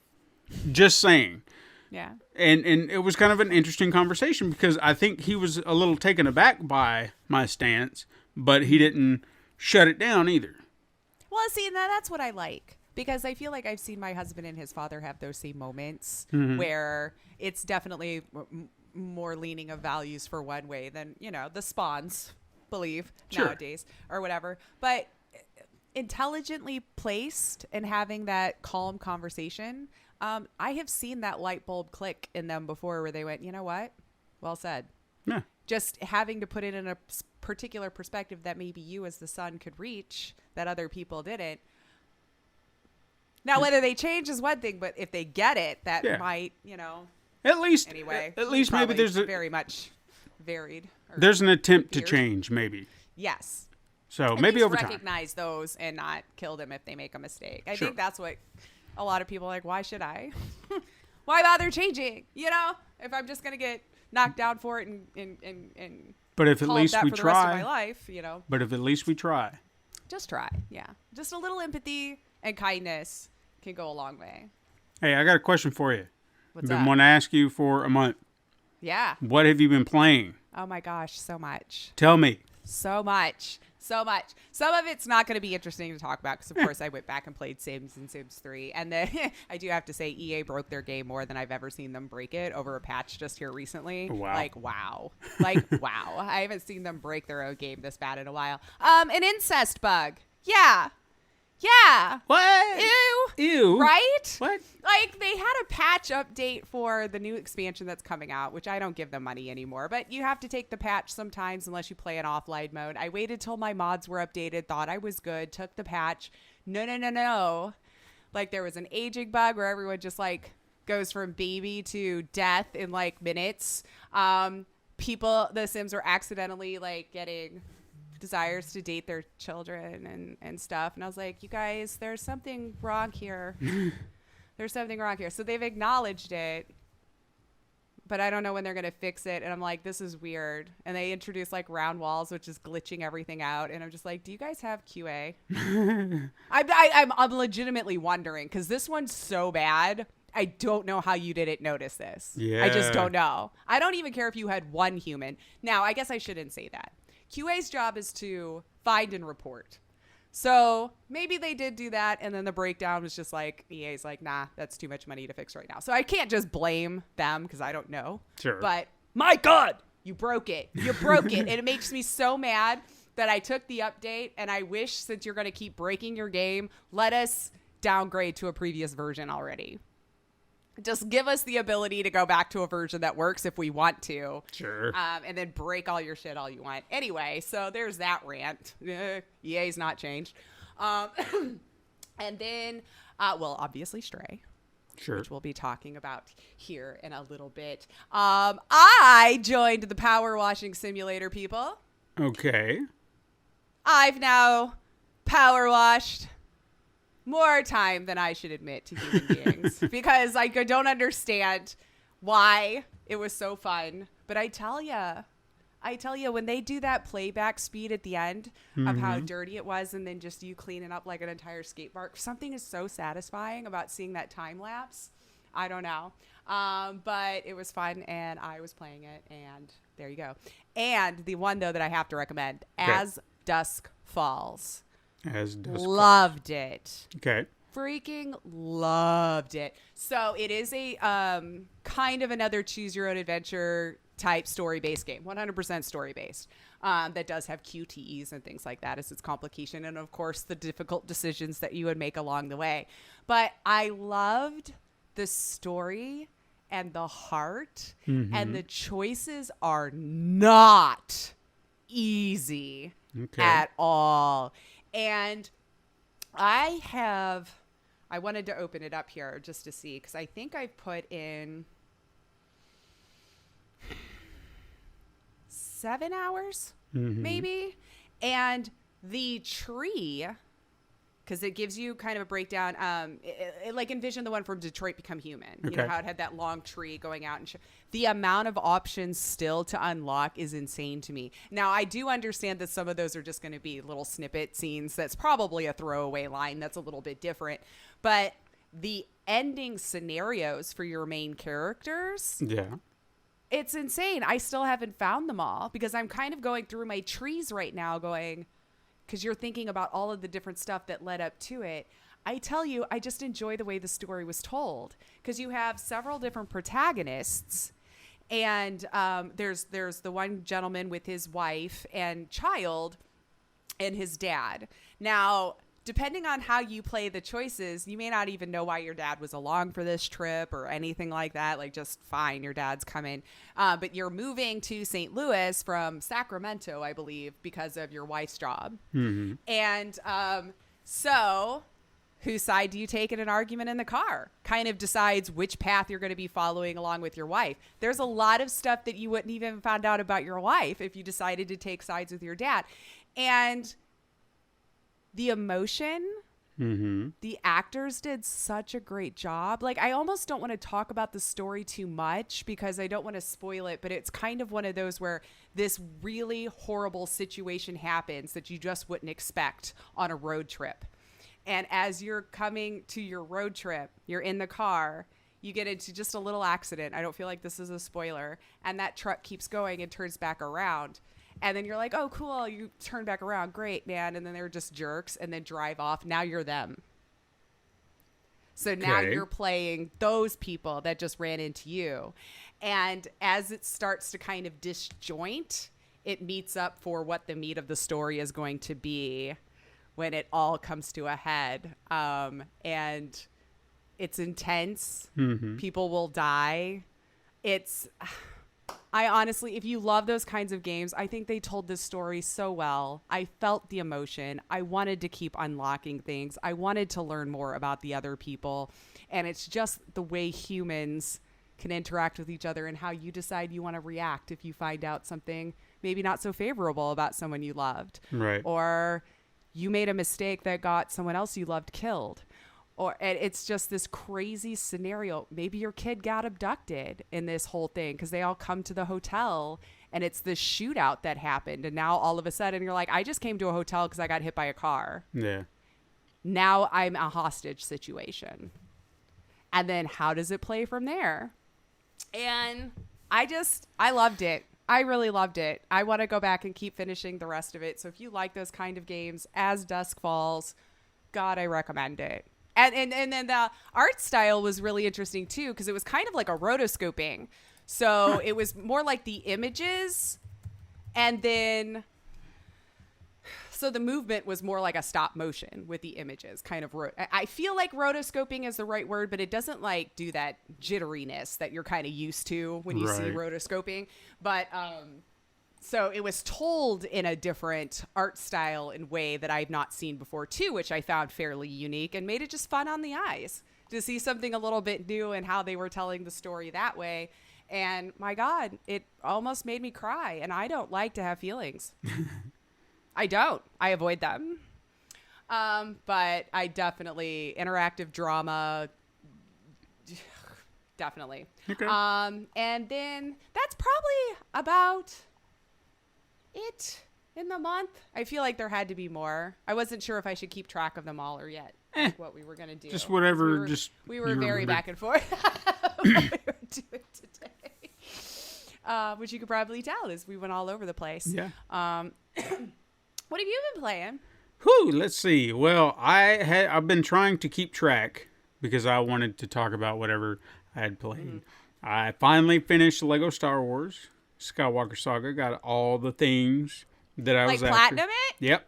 Just saying. Yeah. And it was kind of an interesting conversation because I think he was a little taken aback by my stance, but he didn't shut it down either. Well, see, now that's what I like because I feel like I've seen my husband and his father have those same moments where it's definitely more leaning of values for one way than, you know, the spawns believe nowadays or whatever. But intelligently placed and having that calm conversation, I have seen that light bulb click in them before where they went, you know what? Well said. Yeah. Just having to put it in a particular perspective that maybe you as the son could reach that other people didn't. Now, whether they change is one thing, but if they get it, that might, you know. At least, Anyway, at least maybe there's very much varied. there's an attempt to Weird. change, maybe. Yes. So At maybe least over time. recognize those and not kill them if they make a mistake. I Sure. think that's what a lot of people are like, why should I? Why bother changing? You know, if I'm just going to get knocked down for it and But if at called least that we for the rest of my try. life, you know, But if at least we try. just try. Yeah. Just a little empathy and kindness can go a long way. Hey, I got a question for you. What's Been up? wanting to ask you for a month. Yeah. What have you been playing? Oh my gosh, so much. Tell me. So much. So much. Some of it's not going to be interesting to talk about because, of course, I went back and played Sims and Sims 3. And then I do have to say EA broke their game more than I've ever seen them break it over a patch just here recently. Wow. Like, wow. Like, wow. I haven't seen them break their own game this bad in a while. An incest bug. Yeah. Yeah. What? Ew. Ew. Right? What? Like, they had a patch update for the new expansion that's coming out, which I don't give them money anymore. But you have to take the patch sometimes unless you play in offline mode. I waited till my mods were updated, thought I was good, took the patch. No. Like, there was an aging bug where everyone just, like, goes from baby to death in, like, minutes. The Sims were accidentally, like, getting desires to date their children and stuff. And I was like, you guys, there's something wrong here. There's something wrong here. So they've acknowledged it, but I don't know when they're going to fix it. And I'm like, this is weird. And they introduced like round walls, which is glitching everything out. And I'm just like, do you guys have QA? I'm legitimately wondering because this one's so bad. I don't know how you didn't notice this. Yeah. I just don't know. I don't even care if you had one human. Now, I guess I shouldn't say that. QA's job is to find and report. So maybe they did do that, and then the breakdown was just like, EA's like, nah, that's too much money to fix right now. So I can't just blame them because I don't know. Sure. But my God, you broke it. You broke it. And it makes me so mad that I took the update, and I wish, since you're going to keep breaking your game, let us downgrade to a previous version already. Just give us the ability to go back to a version that works if we want to. Sure. And then break all your shit all you want. Anyway, so there's that rant. EA's not changed. And then, obviously Stray. Sure. Which we'll be talking about here in a little bit. I joined the power washing simulator, people. Okay. I've now power washed more time than I should admit to human beings because I don't understand why it was so fun. But I tell ya, I tell you, when they do that playback speed at the end of how dirty it was, and then just you cleaning up like an entire skate park, something is so satisfying about seeing that time lapse. I don't know. But it was fun, and I was playing it, and there you go. And the one, though, that I have to recommend, As Dusk Falls. As Dusk Loved it. Okay. Freaking loved it. So it is a kind of another choose your own adventure type story-based game, 100% story-based, that does have QTEs and things like that as its complication, and of course the difficult decisions that you would make along the way. But I loved the story and the heart, and the choices are not easy at all. And I wanted to open it up here just to see, because I think I put in 7 hours, maybe. And the tree, because it gives you kind of a breakdown, like envision the one from Detroit Become Human. You know how it had that long tree going out, and the amount of options still to unlock is insane to me. Now, I do understand that some of those are just going to be little snippet scenes. That's probably a throwaway line that's a little bit different. But the ending scenarios for your main characters, it's insane. I still haven't found them all, because I'm kind of going through my trees right now going, because you're thinking about all of the different stuff that led up to it. I tell you, I just enjoy the way the story was told, because you have several different protagonists, and there's the one gentleman with his wife and child and his dad. Now, depending on how you play the choices, you may not even know why your dad was along for this trip or anything like that. Like, just fine, your dad's coming. But you're moving to St. Louis from Sacramento, I believe, because of your wife's job. And so whose side do you take in an argument in the car? Kind of decides which path you're going to be following along with your wife. There's a lot of stuff that you wouldn't even find out about your wife if you decided to take sides with your dad. And the emotion, the actors did such a great job. Like, I almost don't want to talk about the story too much because I don't want to spoil it, but it's kind of one of those where this really horrible situation happens that you just wouldn't expect on a road trip. And as you're coming to your road trip, you're in the car, you get into just a little accident. I don't feel like this is a spoiler. And that truck keeps going and turns back around. And then you're like, oh, cool. You turn back around. Great, man. And then they're just jerks and then drive off. Now you're them. So now you're playing those people that just ran into you. And as it starts to kind of disjoint, it meets up for what the meat of the story is going to be when it all comes to a head. And it's intense. People will die. I honestly, if you love those kinds of games, I think they told this story so well. I felt the emotion. I wanted to keep unlocking things. I wanted to learn more about the other people. And it's just the way humans can interact with each other and how you decide you want to react if you find out something maybe not so favorable about someone you loved. Right. Or you made a mistake that got someone else you loved killed. Or it's just this crazy scenario. Maybe your kid got abducted in this whole thing because they all come to the hotel and it's this shootout that happened. And now all of a sudden you're like, I just came to a hotel because I got hit by a car. Yeah. Now I'm a hostage situation. And then how does it play from there? And I loved it. I really loved it. I want to go back and keep finishing the rest of it. So if you like those kind of games, As Dusk Falls, God, I recommend it. And then the art style was really interesting too, because it was kind of like a rotoscoping. So it was more like the images, and then so the movement was more like a stop motion with the images. Kind of I feel like rotoscoping is the right word, but it doesn't like do that jitteriness that you're kind of used to when you see rotoscoping. But so it was told in a different art style and way that I've not seen before too, which I found fairly unique and made it just fun on the eyes to see something a little bit new and how they were telling the story that way. And my God, it almost made me cry. And I don't like to have feelings. I don't. I avoid them. But I definitely, interactive drama, definitely. Okay. And then that's probably about it in the month? I feel like there had to be more. I wasn't sure if I should keep track of them all or yet. Like what we were going to do. Just whatever. We were very back and forth what we were doing today. Which you could probably tell is we went all over the place. Yeah. What have you been playing? Whew, let's see. Well, I've been trying to keep track because I wanted to talk about whatever I had played. Mm-hmm. I finally finished Lego Star Wars Skywalker Saga. Got all the things that I was after. Like platinum it? Yep.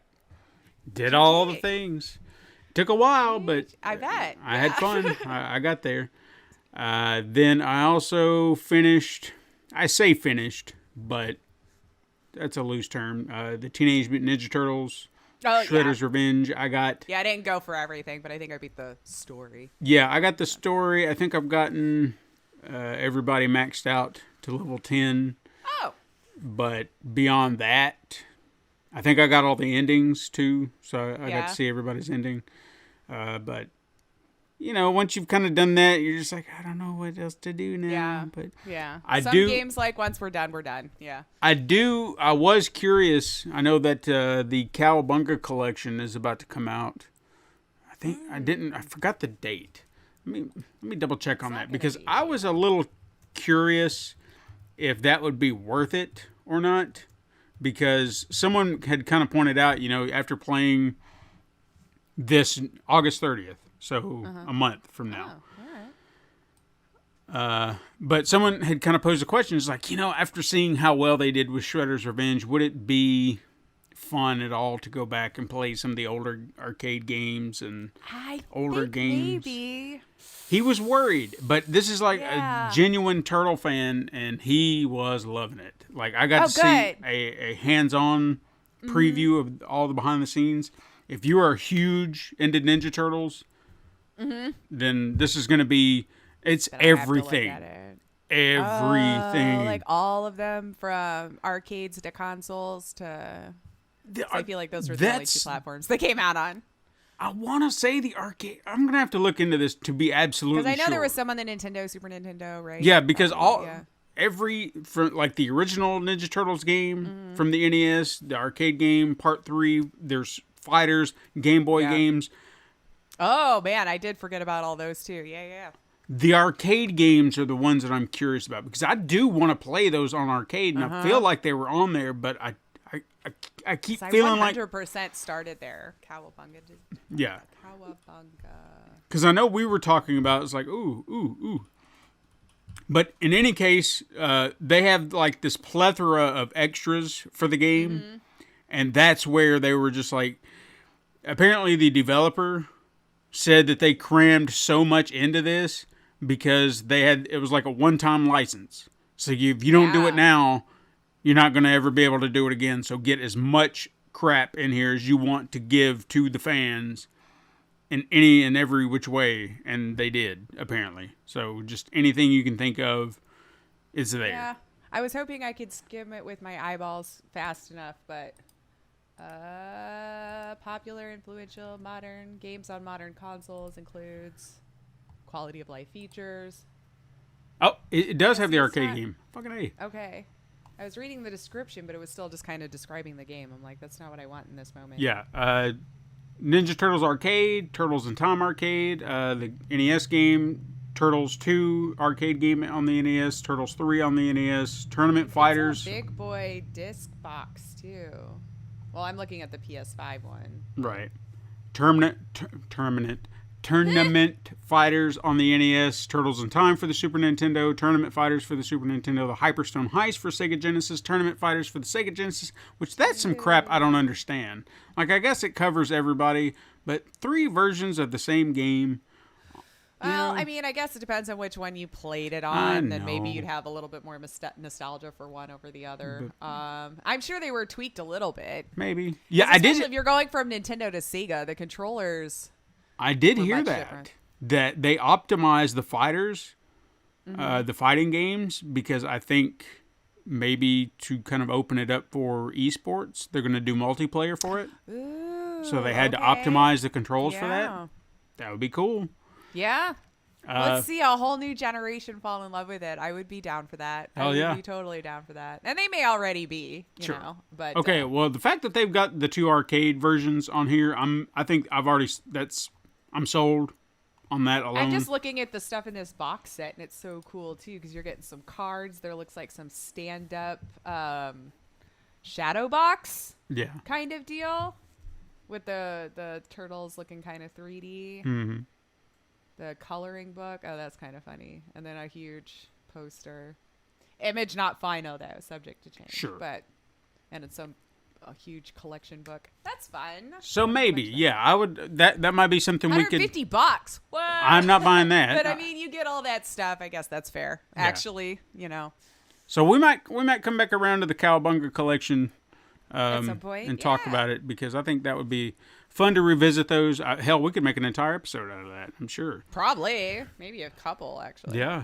Did all the things. Took a while, but I bet. I had fun. I got there. Then I also finished, I say finished, but that's a loose term. The Teenage Mutant Ninja Turtles, Shredder's Revenge. I didn't go for everything, but I think I beat the story. Yeah, I got the story. I think I've gotten everybody maxed out to level 10. Oh. But beyond that, I think I got all the endings too. So I got to see everybody's ending. But, you know, once you've kind of done that, you're just like, I don't know what else to do now. Yeah. But Some games, like, once we're done, we're done. Yeah. I was curious. I know that the Cowabunga collection is about to come out. I think I forgot the date. Let me double check on that because I was a little curious if that would be worth it or not, because someone had kind of pointed out, you know, after playing this August 30th, so a month from now. Oh, all right. But someone had kind of posed a question. It's like, you know, after seeing how well they did with Shredder's Revenge, would it be fun at all to go back and play some of the older arcade games and older games? Maybe. He was worried, but this is like a genuine Turtle fan, and he was loving it. Like, I got to see a hands-on preview of all the behind the scenes. If you are huge into Ninja Turtles, then this is going to be, it's everything. Everything. Like all of them, from arcades to consoles to... I feel like those were the only two platforms they came out on. I want to say the arcade. I'm going to have to look into this to be absolutely sure. Because I know there was some on the Nintendo, Super Nintendo, right? Yeah, because from like the original Ninja Turtles game from the NES, the arcade game, Part 3, there's fighters, Game Boy games. Oh, man, I did forget about all those too. Yeah. The arcade games are the ones that I'm curious about because I do want to play those on arcade, and I feel like they were on there, but I keep feeling like 100% started there. Cowabunga did. Yeah. Cowabunga. Because I know we were talking about it's like ooh. But in any case, they have like this plethora of extras for the game, and that's where they were just like. Apparently, the developer said that they crammed so much into this because it was like a one-time license. So if you don't do it now, you're not going to ever be able to do it again. So get as much crap in here as you want to give to the fans in any and every which way. And they did, apparently. So just anything you can think of is there. Yeah. I was hoping I could skim it with my eyeballs fast enough, but popular, influential, modern games on modern consoles includes quality of life features. Oh, it does have the arcade game. Fucking A. Okay. I was reading the description, but it was still just kind of describing the game. I'm like, that's not what I want in this moment. Yeah. Ninja Turtles Arcade, Turtles in Time Arcade, the NES game, Turtles 2 arcade game on the NES, Turtles 3 on the NES, Tournament Fighters. Big boy disc box, too. Well, I'm looking at the PS5 one. Right. Tournament Fighters on the NES, Turtles in Time for the Super Nintendo, Tournament Fighters for the Super Nintendo, the Hyperstone Heist for Sega Genesis, Tournament Fighters for the Sega Genesis, which that's some crap I don't understand. Like, I guess it covers everybody, but 3 versions of the same game. Well, I mean, I guess it depends on which one you played it on. Then maybe you'd have a little bit more nostalgia for one over the other. I'm sure they were tweaked a little bit. Maybe. Yeah, I did. If you're going from Nintendo to Sega, the controllers... I did hear that they optimized the fighters, the fighting games, because I think maybe to kind of open it up for esports, they're going to do multiplayer for it. Ooh, so they had to optimize the controls for that. That would be cool. Yeah. Let's see a whole new generation fall in love with it. I would be down for that. Hell yeah. I would be totally down for that. And they may already be, you know. But okay, well, the fact that they've got the 2 arcade versions on here, I'm sold on that alone. I'm just looking at the stuff in this box set, and it's so cool too because you're getting some cards. There looks like some stand-up shadow box, kind of deal, with the turtles looking kind of 3D. Mm-hmm. The coloring book. Oh, that's kind of funny. And then a huge poster. Image not final though, subject to change. Sure. And it's a huge collection book. That's fun. So maybe, I would. That might be something we could. $150. What? I'm not buying that. But I mean, you get all that stuff. I guess that's fair. Yeah. Actually, you know. So we might come back around to the Cowabunga collection at some point, and talk about it because I think that would be fun to revisit those. Hell, we could make an entire episode out of that. I'm sure. Probably, maybe a couple actually. Yeah,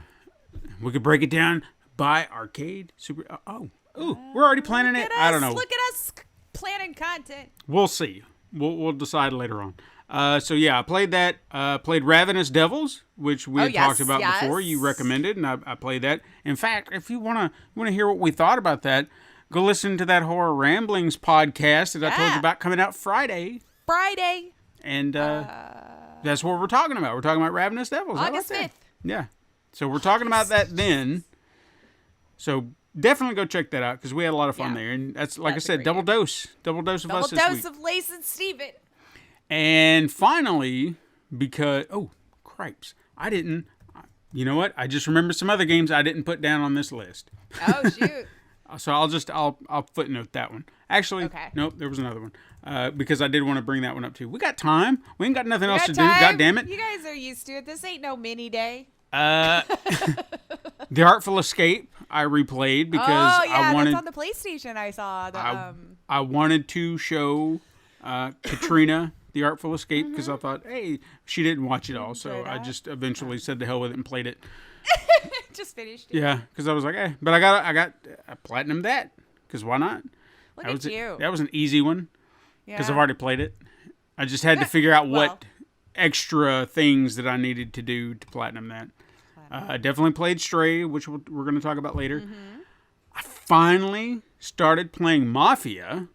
we could break it down by arcade. We're already planning it. I don't know. Look at us planning content. We'll see. We'll decide later on. So yeah, I played that. Played Ravenous Devils, which we had talked about before. You recommended, and I played that. In fact, if you wanna hear what we thought about that, go listen to that Horror Ramblings podcast that I told you about coming out Friday. And that's what we're talking about. We're talking about Ravenous Devils. August 5th. Yeah. So we're talking about that then. So definitely go check that out because we had a lot of fun there. And that's, like I said, double dose of us this week. Double dose of Lace and Steven. And finally, because, cripes, you know what? I just remembered some other games I didn't put down on this list. Oh, shoot. So I'll footnote that one. Actually, nope, there was another one. Because I did want to bring that one up too. We got time. We ain't got nothing else to do. God damn it. You guys are used to it. This ain't no mini day. The Artful Escape I replayed because I wanted. That's on the PlayStation. I saw I wanted to show Katrina The Artful Escape because I thought, hey, she didn't watch it all, so I just eventually said to hell with it and played it. Just finished it. Yeah, because I was like, but I platinumed that because why not? Look at you. That was an easy one because I've already played it. I just had to figure out what extra things that I needed to do to platinum that. I definitely played Stray, which we're going to talk about later. Mm-hmm. I finally started playing Mafia,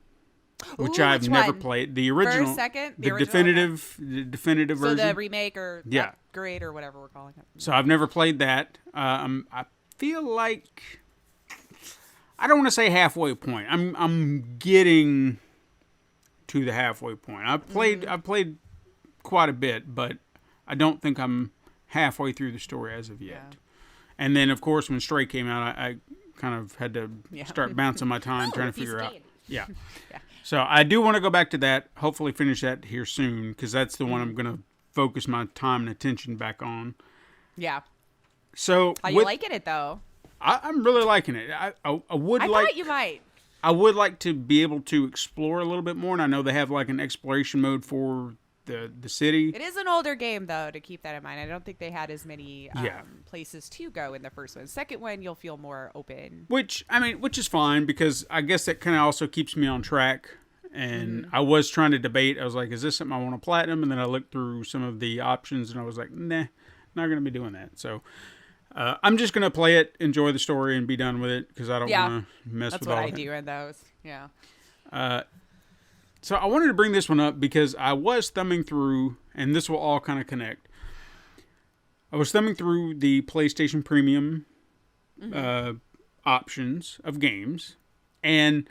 which I've never played. The original, first, second, the definitive version. So the remake or upgrade or whatever we're calling it. So I've never played that. I feel like I don't want to say halfway point. I'm getting to the halfway point. I've played quite a bit, but I don't think I'm halfway through the story as of yet. Yeah. And then, of course, when Stray came out, I kind of had to start bouncing my time trying to figure out. Yeah. So I do want to go back to that. Hopefully finish that here soon because that's the one I'm going to focus my time and attention back on. Yeah. So how you liking it though? I'm really liking it. I thought you might. I would like to be able to explore a little bit more, and I know they have like an exploration mode for the city. It is an older game though, to keep that in mind. I don't think they had as many places to go in the first one. Second one, you'll feel more open. Which is fine because I guess that kind of also keeps me on track. And I was trying to debate. I was like, is this something I want to platinum? And then I looked through some of the options, and I was like, nah, not going to be doing that. So I'm just going to play it, enjoy the story, and be done with it because I don't want to mess with all that. That's what I do in those. Yeah. So I wanted to bring this one up because I was thumbing through, and this will all kind of connect. I was thumbing through the PlayStation Premium options of games, and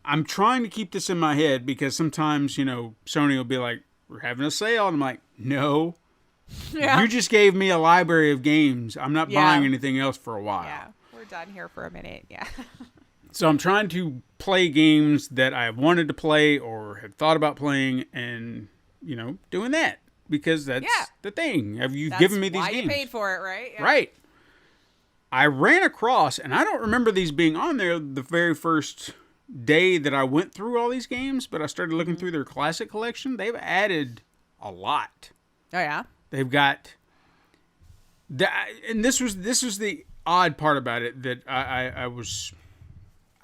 I'm trying to keep this in my head because sometimes, Sony will be like, we're having a sale, and I'm like, no. Yeah. You just gave me a library of games. I'm not buying anything else for a while. Yeah, we're done here for a minute. Yeah. So I'm trying to play games that I have wanted to play or have thought about playing and, doing that because that's the thing. Have you given me these games? You paid for it, right? Yeah. Right. I ran across, and I don't remember these being on there the very first day that I went through all these games, but I started looking through their classic collection. They've added a lot. Oh, yeah? They've got... And this was the odd part about it that I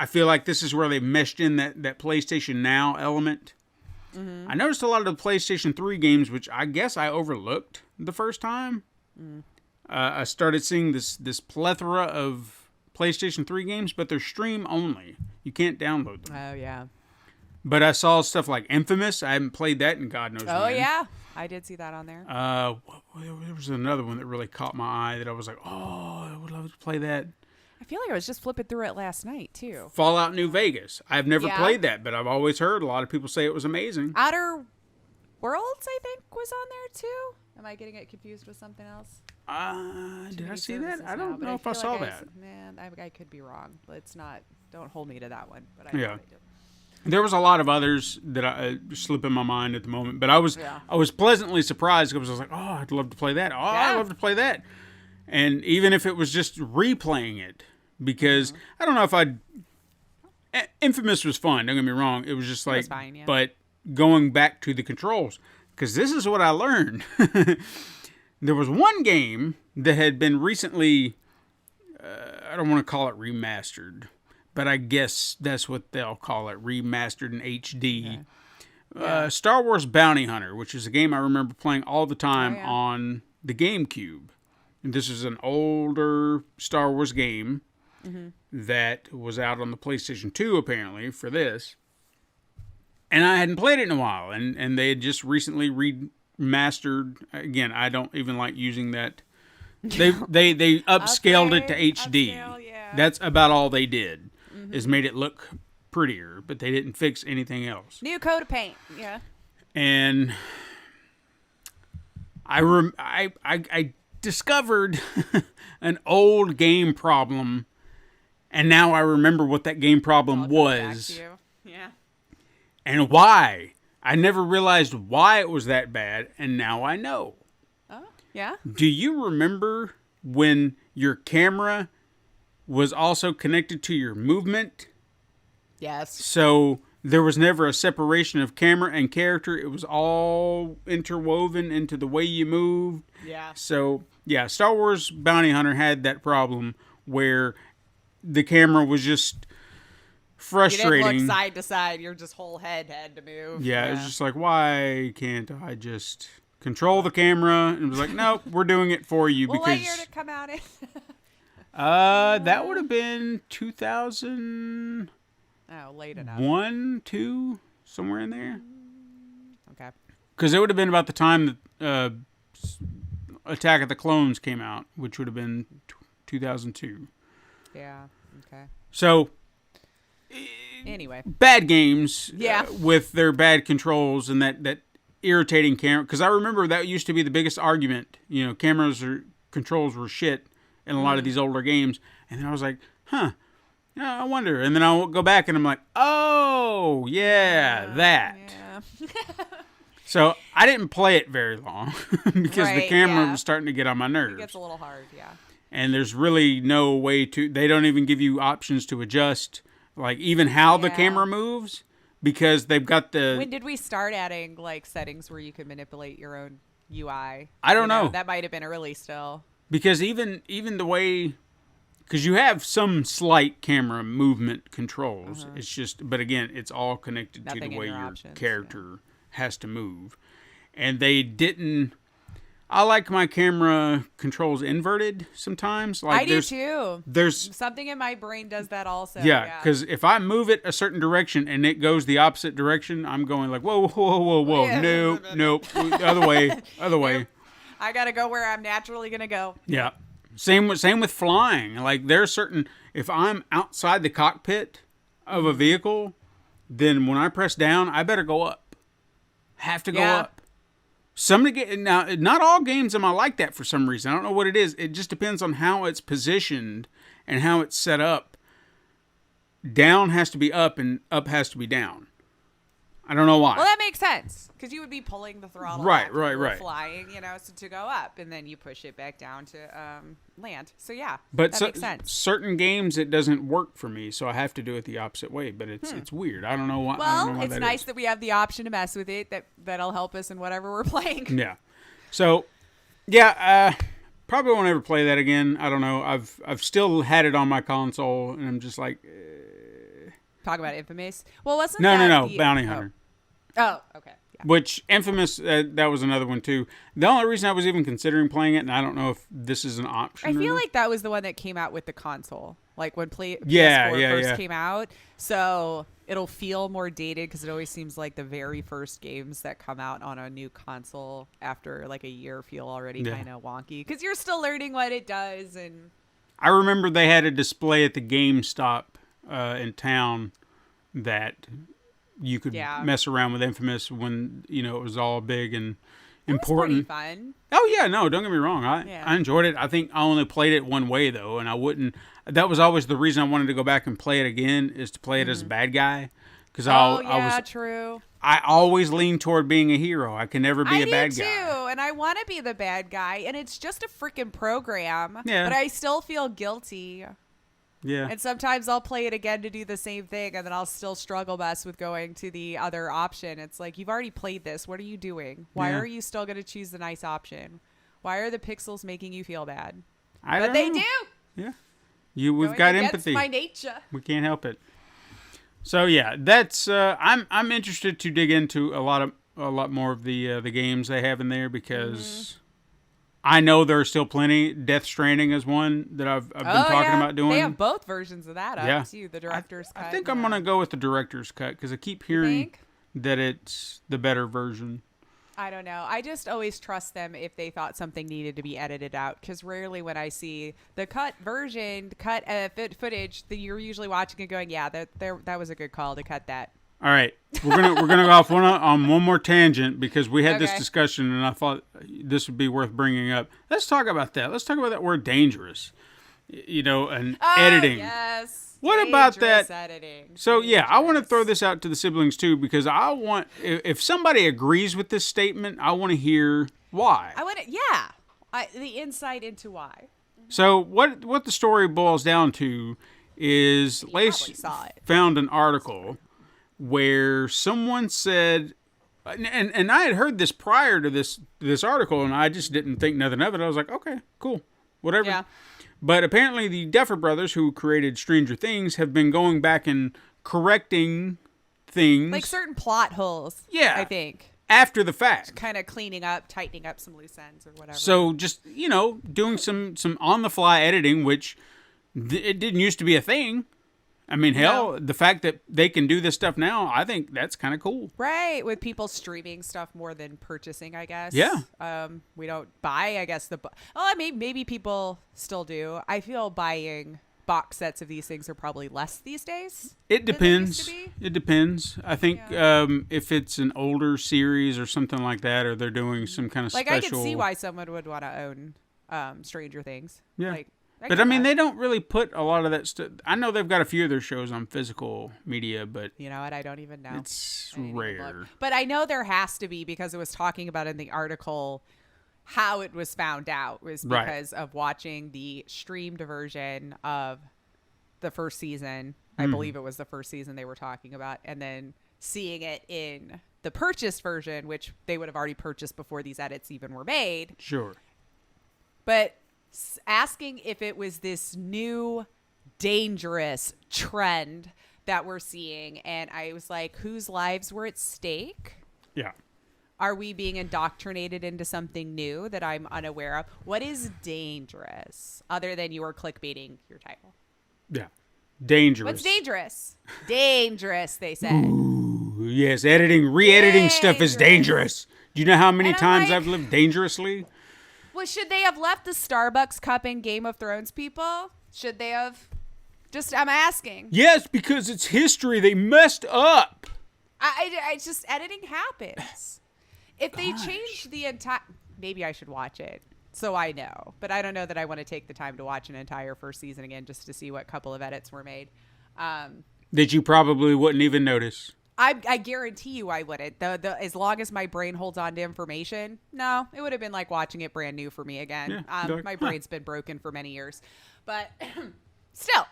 feel like this is where they meshed in that PlayStation Now element. I noticed a lot of the PlayStation 3 games, which I guess I overlooked the first time. I started seeing this plethora of PlayStation 3 games, but they're stream only. You can't download them. Oh, yeah. But I saw stuff like Infamous. I haven't played that in God knows when. Oh, yeah. I did see that on there. There was another one that really caught my eye that I was like, oh, I would love to play that. I feel like I was just flipping through it last night, too. Fallout New Vegas. I've never played that, but I've always heard a lot of people say it was amazing. Outer Worlds, I think, was on there, too. Am I getting it confused with something else? Did I see that? I don't know if I saw that. Man, I could be wrong. Let's not. Don't hold me to that one. But I Yeah. do. There was a lot of others that I slip in my mind at the moment, but I was pleasantly surprised because I was like, oh, I'd love to play that. Oh, I'd love to play that. And even if it was just replaying it, because I don't know if I'd... Infamous was fun, don't get me wrong. It was just like... It was fine, yeah. But going back to the controls, because this is what I learned. There was one game that had been recently... I don't want to call it remastered, but I guess that's what they'll call it, remastered in HD. Okay. Star Wars Bounty Hunter, which is a game I remember playing all the time on the GameCube. And this is an older Star Wars game that was out on the PlayStation 2, apparently, for this. And I hadn't played it in a while, and they had just recently remastered. Again, I don't even like using that. They upscaled it to HD. That's about all they did. Is made it look prettier, but they didn't fix anything else. New coat of paint, yeah. And I discovered an old game problem, and now I remember what that game problem was. Yeah. And why. I never realized why it was that bad, and now I know. Oh, yeah? Do you remember when your camera was also connected to your movement? Yes. So there was never a separation of camera and character. It was all interwoven into the way you moved. Yeah. So, yeah, Star Wars Bounty Hunter had that problem where the camera was just frustrating. You didn't look side to side. Your just whole head had to move. Yeah, it was just like, why can't I just control the camera? And it was like, nope, we're doing it for you. What because year did it come out in? That would have been 2001, Late enough. 2, somewhere in there. Okay. Because it would have been about the time that Attack of the Clones came out, which would have been 2002. Yeah. Okay. So, anyway, bad games. Yeah. With their bad controls and that irritating camera. Because I remember that used to be the biggest argument. You know, controls were shit in a lot of these older games. And then I was like, yeah, I wonder. And then I'll go back and I'm like, oh, yeah, that. Yeah. So I didn't play it very long because the camera was starting to get on my nerves. It gets a little hard, yeah. And there's really no way to, they don't even give you options to adjust, like even how the camera moves, because they've got the... When did we start adding like settings where you could manipulate your own UI? I don't know. That might have been early still. Because even the way, because you have some slight camera movement controls. It's just, but again, it's all connected to the way your character has to move. And they didn't, I like my camera controls inverted sometimes. Like I do too. There's something in my brain does that also. Yeah, because if I move it a certain direction and it goes the opposite direction, I'm going like, whoa, whoa, whoa, whoa, yeah. Nope, other way. I gotta go where I'm naturally gonna go. Yeah. Same with flying. Like there's certain, if I'm outside the cockpit of a vehicle, then when I press down, I better go up. Have to go up. Now, not all games am I like that for some reason. I don't know what it is. It just depends on how it's positioned and how it's set up. Down has to be up and up has to be down. I don't know why. Well, that makes sense because you would be pulling the throttle right, flying, so to go up, and then you push it back down to land. So yeah, but that makes sense. Certain games it doesn't work for me, so I have to do it the opposite way. But it's weird. I don't know why. Well, it's nice that we have the option to mess with it. That'll help us in whatever we're playing. Yeah. So, yeah, probably won't ever play that again. I don't know. I've still had it on my console, and I'm just like. Talk about Infamous. Well, wasn't no, Bounty Hunter. Oh, okay. Yeah. Which Infamous, that was another one too. The only reason I was even considering playing it, and I don't know if this is an option. I or feel not. like that was the one that came out with the console, like when Yeah, PS4 yeah, first yeah. came out. So it'll feel more dated because it always seems like the very first games that come out on a new console after like a year feel already kind of wonky because you're still learning what it does. And I remember they had a display at the GameStop in town that you could mess around with Infamous when it was all big and important. That was pretty fun. Oh yeah, no, don't get me wrong. I enjoyed it. I think I only played it one way though, and I wouldn't. That was always the reason I wanted to go back and play it again, is to play it as a bad guy. Because true. I always lean toward being a hero. I can never be a bad guy. I do too, and I want to be the bad guy, and it's just a freaking program. Yeah. But I still feel guilty. Yeah. And sometimes I'll play it again to do the same thing, and then I'll still struggle best with going to the other option. It's like, you've already played this. What are you doing? Why are you still going to choose the nice option? Why are the pixels making you feel bad? But they do. Yeah. We've got empathy. My nature. We can't help it. So yeah, that's I'm interested to dig into a lot more of the games they have in there because I know there are still plenty. Death Stranding is one that I've been talking about doing. They have both versions of that up too. The director's cut. I think I'm gonna go with the director's cut because I keep hearing that it's the better version. I don't know. I just always trust them if they thought something needed to be edited out, because rarely when I see the cut version, footage, that you're usually watching and going, yeah, that was a good call to cut that. All right, we're gonna go off on one more tangent because we had this discussion and I thought this would be worth bringing up. Let's talk about that. Let's talk about that word dangerous. And editing. Yes. What about that? Editing. So yeah, I want to throw this out to the siblings too because I want, if somebody agrees with this statement, I want to hear why. I want to, the insight into why. So what the story boils down to is Lace found an article where someone said, and I had heard this prior to this article, and I just didn't think nothing of it. I was like, okay, cool, whatever. Yeah. But apparently the Duffer Brothers, who created Stranger Things, have been going back and correcting things. Like certain plot holes, I think. After the fact. Kind of cleaning up, tightening up some loose ends or whatever. So just, doing some on-the-fly editing, which it didn't used to be a thing. I mean, hell, the fact that they can do this stuff now, I think that's kind of cool. Right, with people streaming stuff more than purchasing, I guess. Yeah. We don't buy, I guess, maybe people still do. I feel buying box sets of these things are probably less these days. It depends. It depends. I think if it's an older series or something like that, or they're doing some kind of special. I can see why someone would want to own Stranger Things. Yeah. But I mean, they don't really put a lot of that stuff. I know they've got a few of their shows on physical media, but you know what? I don't even know. It's rare. But I know there has to be, because it was talking about in the article how it was found out was because of watching the streamed version of the first season. I believe it was the first season they were talking about, and then seeing it in the purchased version, which they would have already purchased before these edits even were made. Sure. But asking if it was this new dangerous trend that we're seeing, and I was like, whose lives were at stake? Yeah. Are we being indoctrinated into something new that I'm unaware of? What is dangerous other than you are clickbaiting your title? Yeah. Dangerous. What's dangerous? Dangerous, they said. Ooh, yes, re-editing stuff is dangerous. Do you know how many times I've lived dangerously? Well, should they have left the Starbucks cup in Game of Thrones, people? Should they have? I'm asking. Yes, because it's history. They messed up. I just, editing happens. If they change the entire, maybe I should watch it so I know. But I don't know that I want to take the time to watch an entire first season again just to see what couple of edits were made. That you probably wouldn't even notice. I guarantee you I wouldn't. As long as my brain holds on to information, no, it would have been like watching it brand new for me again. Yeah, my brain's been broken for many years. But still,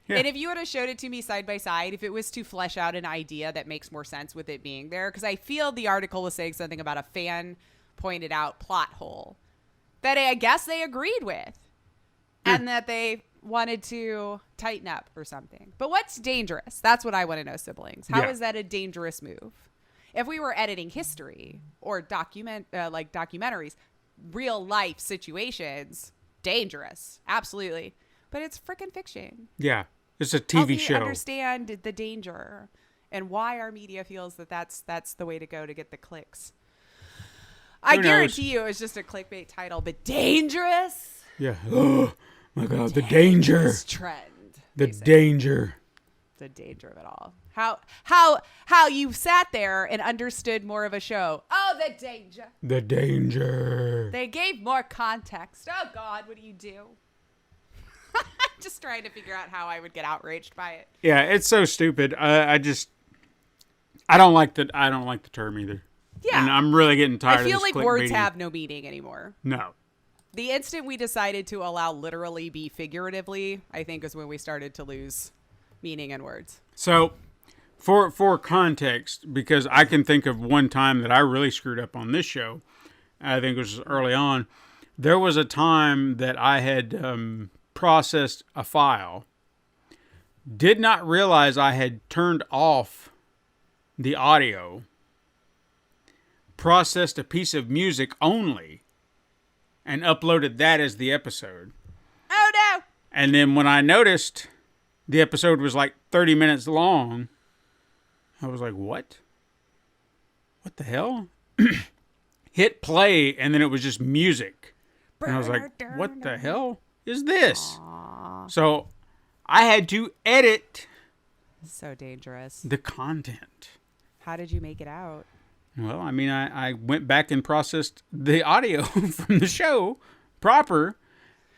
and if you would have showed it to me side by side, if it was to flesh out an idea that makes more sense with it being there, because I feel the article was saying something about a fan pointed out plot hole that I guess they agreed with and that they wanted to tighten up or something. But what's dangerous? That's what I want to know, siblings. How is that a dangerous move? If we were editing history or like documentaries, real life situations, dangerous, absolutely. But it's freaking fiction. Yeah, it's a Help TV me show. understand the danger and why our media feels that that's the way to go to get the clicks. I guarantee you it's just a clickbait title, but dangerous. Yeah. Oh my God, the danger. Trend. The danger. The danger of it all. How you sat there and understood more of a show. Oh, the danger. The danger. They gave more context. Oh God, what do you do? Just trying to figure out how I would get outraged by it. Yeah, it's so stupid. I don't like the term either. Yeah. And I'm really getting tired of I feel this like words clickbaity. have no meaning anymore. No. The instant we decided to allow literally be figuratively, I think is when we started to lose meaning in words. So, for context, because I can think of one time that I really screwed up on this show, I think it was early on, there was a time that I had processed a file, did not realize I had turned off the audio, processed a piece of music only, and uploaded that as the episode. Oh no! And then when I noticed the episode was like 30 minutes long, I was like, what? What the hell? Hit play, and then it was just music. And I was like, what the hell is this? Aww. So I had to edit So dangerous. the content. How did you make it out? Well, I mean, I went back and processed the audio from the show proper,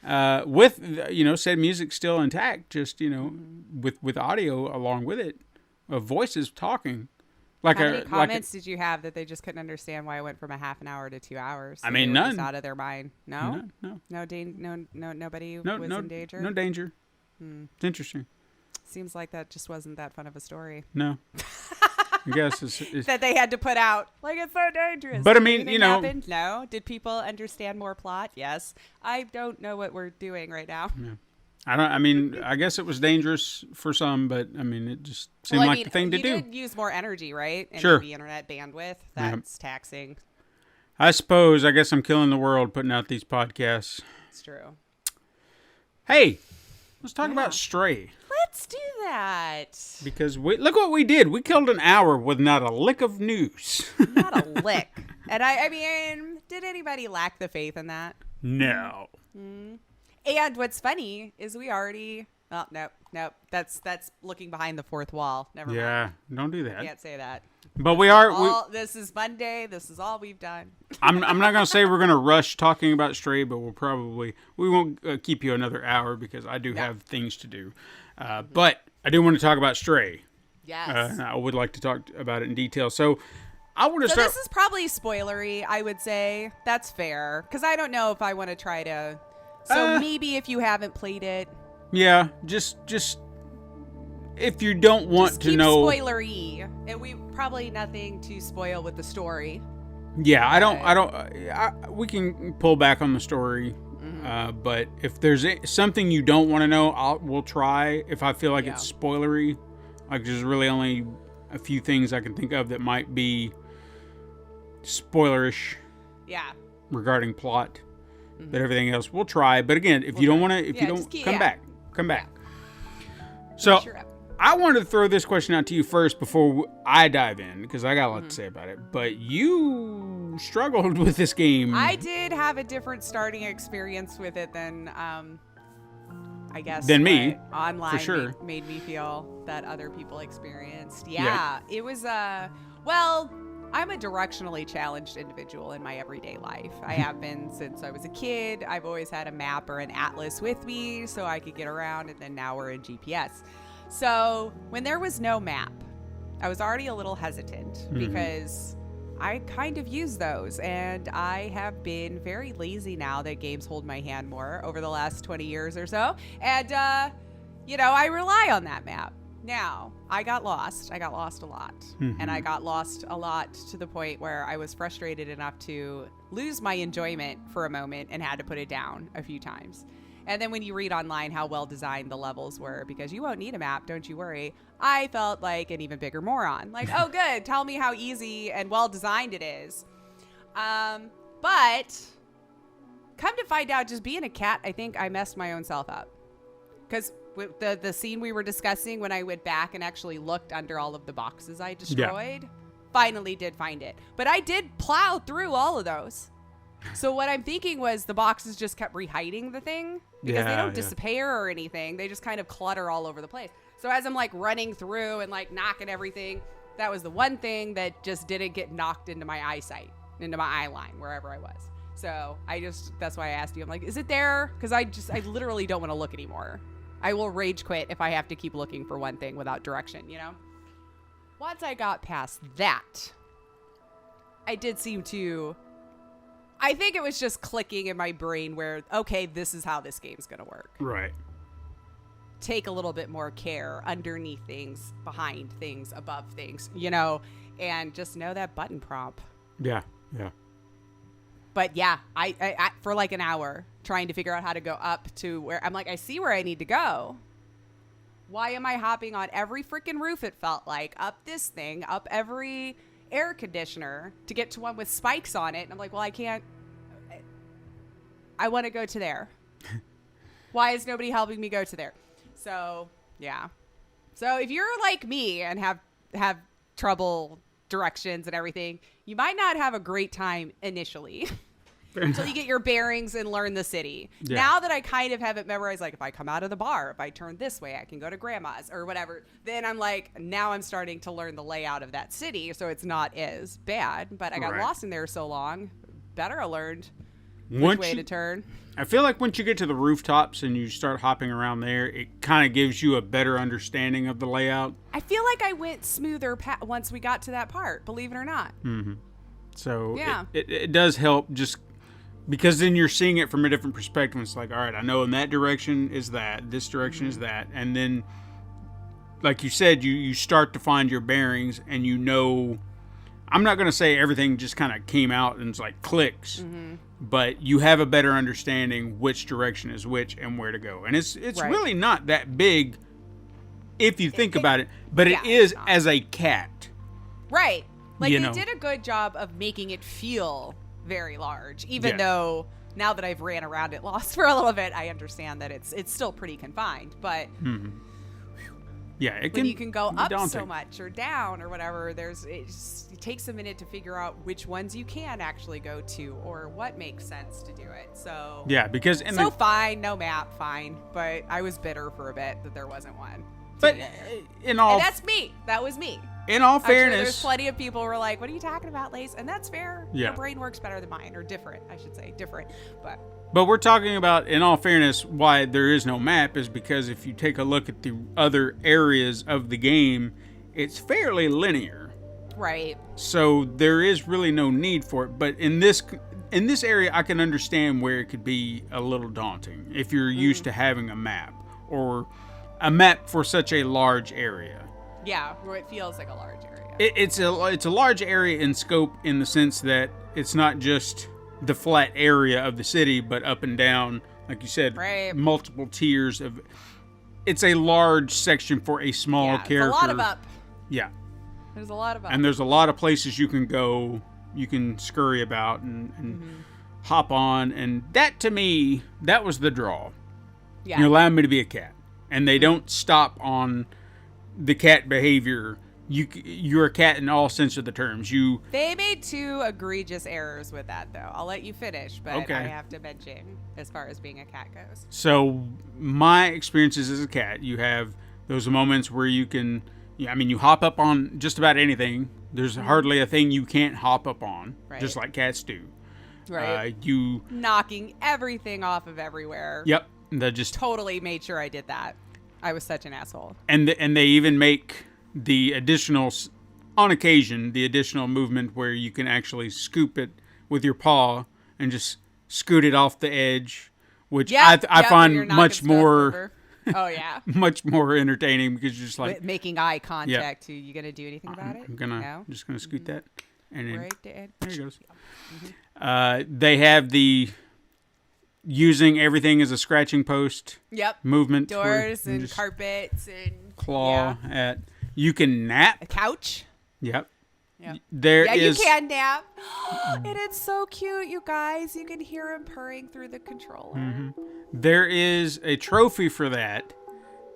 with, said music still intact, just, with audio along with it, of voices talking. Like How many comments did you have that they just couldn't understand why it went from a half an hour to 2 hours? I mean, They were none. just out of their mind. No? No. Nobody No, was in danger? No danger. It's interesting. Seems like that just wasn't that fun of a story. No. I guess it's That they had to put out. Like, it's so dangerous. But I Did mean, anything happen? No. Did people understand more plot? Yes. I don't know what we're doing right now. Yeah. I guess it was dangerous for some, but I mean, it just seemed like the thing to do. You did use more energy, right? And Sure. maybe internet bandwidth. That's taxing. I guess I'm killing the world putting out these podcasts. It's true. Hey, let's talk about Stray. Let's do that. Because look what we did. We killed an hour with not a lick of news. Not a lick. And I mean, did anybody lack the faith in that? No. And what's funny is we already. Oh, nope. That's looking behind the fourth wall. Never mind. Yeah, don't do that. Can't say that. But This is Monday. This is all we've done. I'm not going to say we're going to rush talking about Stray, but we won't keep you another hour because I do have things to do. But I do want to talk about Stray. Yes. I would like to talk about it in detail. So I want to start. This is probably spoilery, I would say. That's fair. Because I don't know if I want to try to. So maybe if you haven't played it. Yeah, just if you don't want to keep know. Spoilery. And we probably nothing to spoil with the story. Yeah, we can pull back on the story. But if there's something you don't want to know, we'll try. If I feel like it's spoilery, like there's really only a few things I can think of that might be spoilerish. Yeah. Regarding plot, but everything else we'll try. But again, if you don't want to, come back. So I wanted to throw this question out to you first before I dive in because I got a lot to say about it. But you struggled with this game. I did have a different starting experience with it than, I guess, than me. Online for sure. made me feel that other people experienced. Yeah. It was, well, I'm a directionally challenged individual in my everyday life. I have been since I was a kid. I've always had a map or an atlas with me so I could get around, and then now we're in GPS. So when there was no map, I was already a little hesitant because I kind of use those, and I have been very lazy now that games hold my hand more over the last 20 years or so. And, I rely on that map. Now, I got lost. I got lost a lot. And I got lost a lot to the point where I was frustrated enough to lose my enjoyment for a moment and had to put it down a few times. And then when you read online how well designed the levels were, because you won't need a map, don't you worry, I felt like an even bigger moron. Like, oh, good. Tell me how easy and well designed it is. But come to find out, just being a cat, I think I messed my own self up. Because the scene we were discussing, when I went back and actually looked under all of the boxes I destroyed, finally did find it. But I did plow through all of those. So what I'm thinking was the boxes just kept rehiding the thing, because they don't disappear or anything. They just kind of clutter all over the place. So as I'm like running through and like knocking everything, that was the one thing that just didn't get knocked into my eyesight, into my eye line, wherever I was. So that's why I asked you. I'm like, is it there? Because I literally don't want to look anymore. I will rage quit if I have to keep looking for one thing without direction, you know? Once I got past that, I did seem to... I think it was just clicking in my brain where, okay, this is how this game's going to work. Right. Take a little bit more care underneath things, behind things, above things, you know, and just know that button prompt. Yeah. But yeah, I for like an hour trying to figure out how to go up to where I'm like, I see where I need to go. Why am I hopping on every freaking roof? It felt like up this thing, up every air conditioner to get to one with spikes on it. And I'm like, well, I can't. I want to go to there. Why is nobody helping me go to there? So yeah. So if you're like me and have trouble directions and everything, you might not have a great time initially until you get your bearings and learn the city. Yeah. Now that I kind of have it memorized, like if I come out of the bar, if I turn this way, I can go to grandma's or whatever. Then I'm like, now I'm starting to learn the layout of that city. So it's not as bad, but I got lost in there so long. Better I learned which way to turn. I feel like once you get to the rooftops and you start hopping around there, it kind of gives you a better understanding of the layout. I feel like I went smoother once we got to that part, believe it or not. Mm-hmm. So it does help, just because then you're seeing it from a different perspective. It's like, all right, I know in that direction is that, this direction is that. And then, like you said, you start to find your bearings and you know, I'm not going to say everything just kind of came out and it's like clicks. Mm-hmm. But you have a better understanding which direction is which and where to go. And it's really not that big if you think about it. But it is as a cat. Right. Like they did a good job of making it feel very large. Even though now that I've ran around it lost for a little bit, I understand that it's still pretty confined. But yeah, you can go up daunting. So much or down or whatever, it takes a minute to figure out which ones you can actually go to or what makes sense to do it. So yeah, because fine, no map, fine. But I was bitter for a bit that there wasn't one. But and that's me. That was me. In all fairness, there's plenty of people who were like, "What are you talking about, Lace?" And that's fair. Yeah. Your brain works better than mine, or different, I should say, different. But we're talking about, in all fairness, why there is no map is because if you take a look at the other areas of the game, it's fairly linear. Right. So there is really no need for it. But in this area, I can understand where it could be a little daunting if you're used to having a map or a map for such a large area. Yeah, where it feels like a large area. It's a large area in scope in the sense that it's not just the flat area of the city, but up and down, like you said, multiple tiers of. It's a large section for a small character. It's a lot of up. Yeah. There's a lot of up. And there's a lot of places you can go, you can scurry about and hop on, and that to me, that was the draw. Yeah. You allow me to be a cat, and they don't stop on the cat behavior. You're a cat in all sense of the terms. They made 2 egregious errors with that, though. I'll let you finish, but I have to mention as far as being a cat goes. So my experiences as a cat, you have those moments where you can, you hop up on just about anything. There's hardly a thing you can't hop up on, just like cats do. Right. You knocking everything off of everywhere. Yep. They just totally made sure I did that. I was such an asshole. And they even make the additional, on occasion, the additional movement where you can actually scoop it with your paw and just scoot it off the edge, which I find much more. Oh yeah, much more entertaining because you're just like making eye contact. You gonna do anything about it? I'm just gonna scoot that, and then right there it goes. They have the using everything as a scratching post. Yep. Movement. Doors where you and just carpets and claw at. You can nap. a couch. Yep. Yep. There is. You can nap. And it's so cute, you guys. You can hear him purring through the controller. Mm-hmm. There is a trophy for that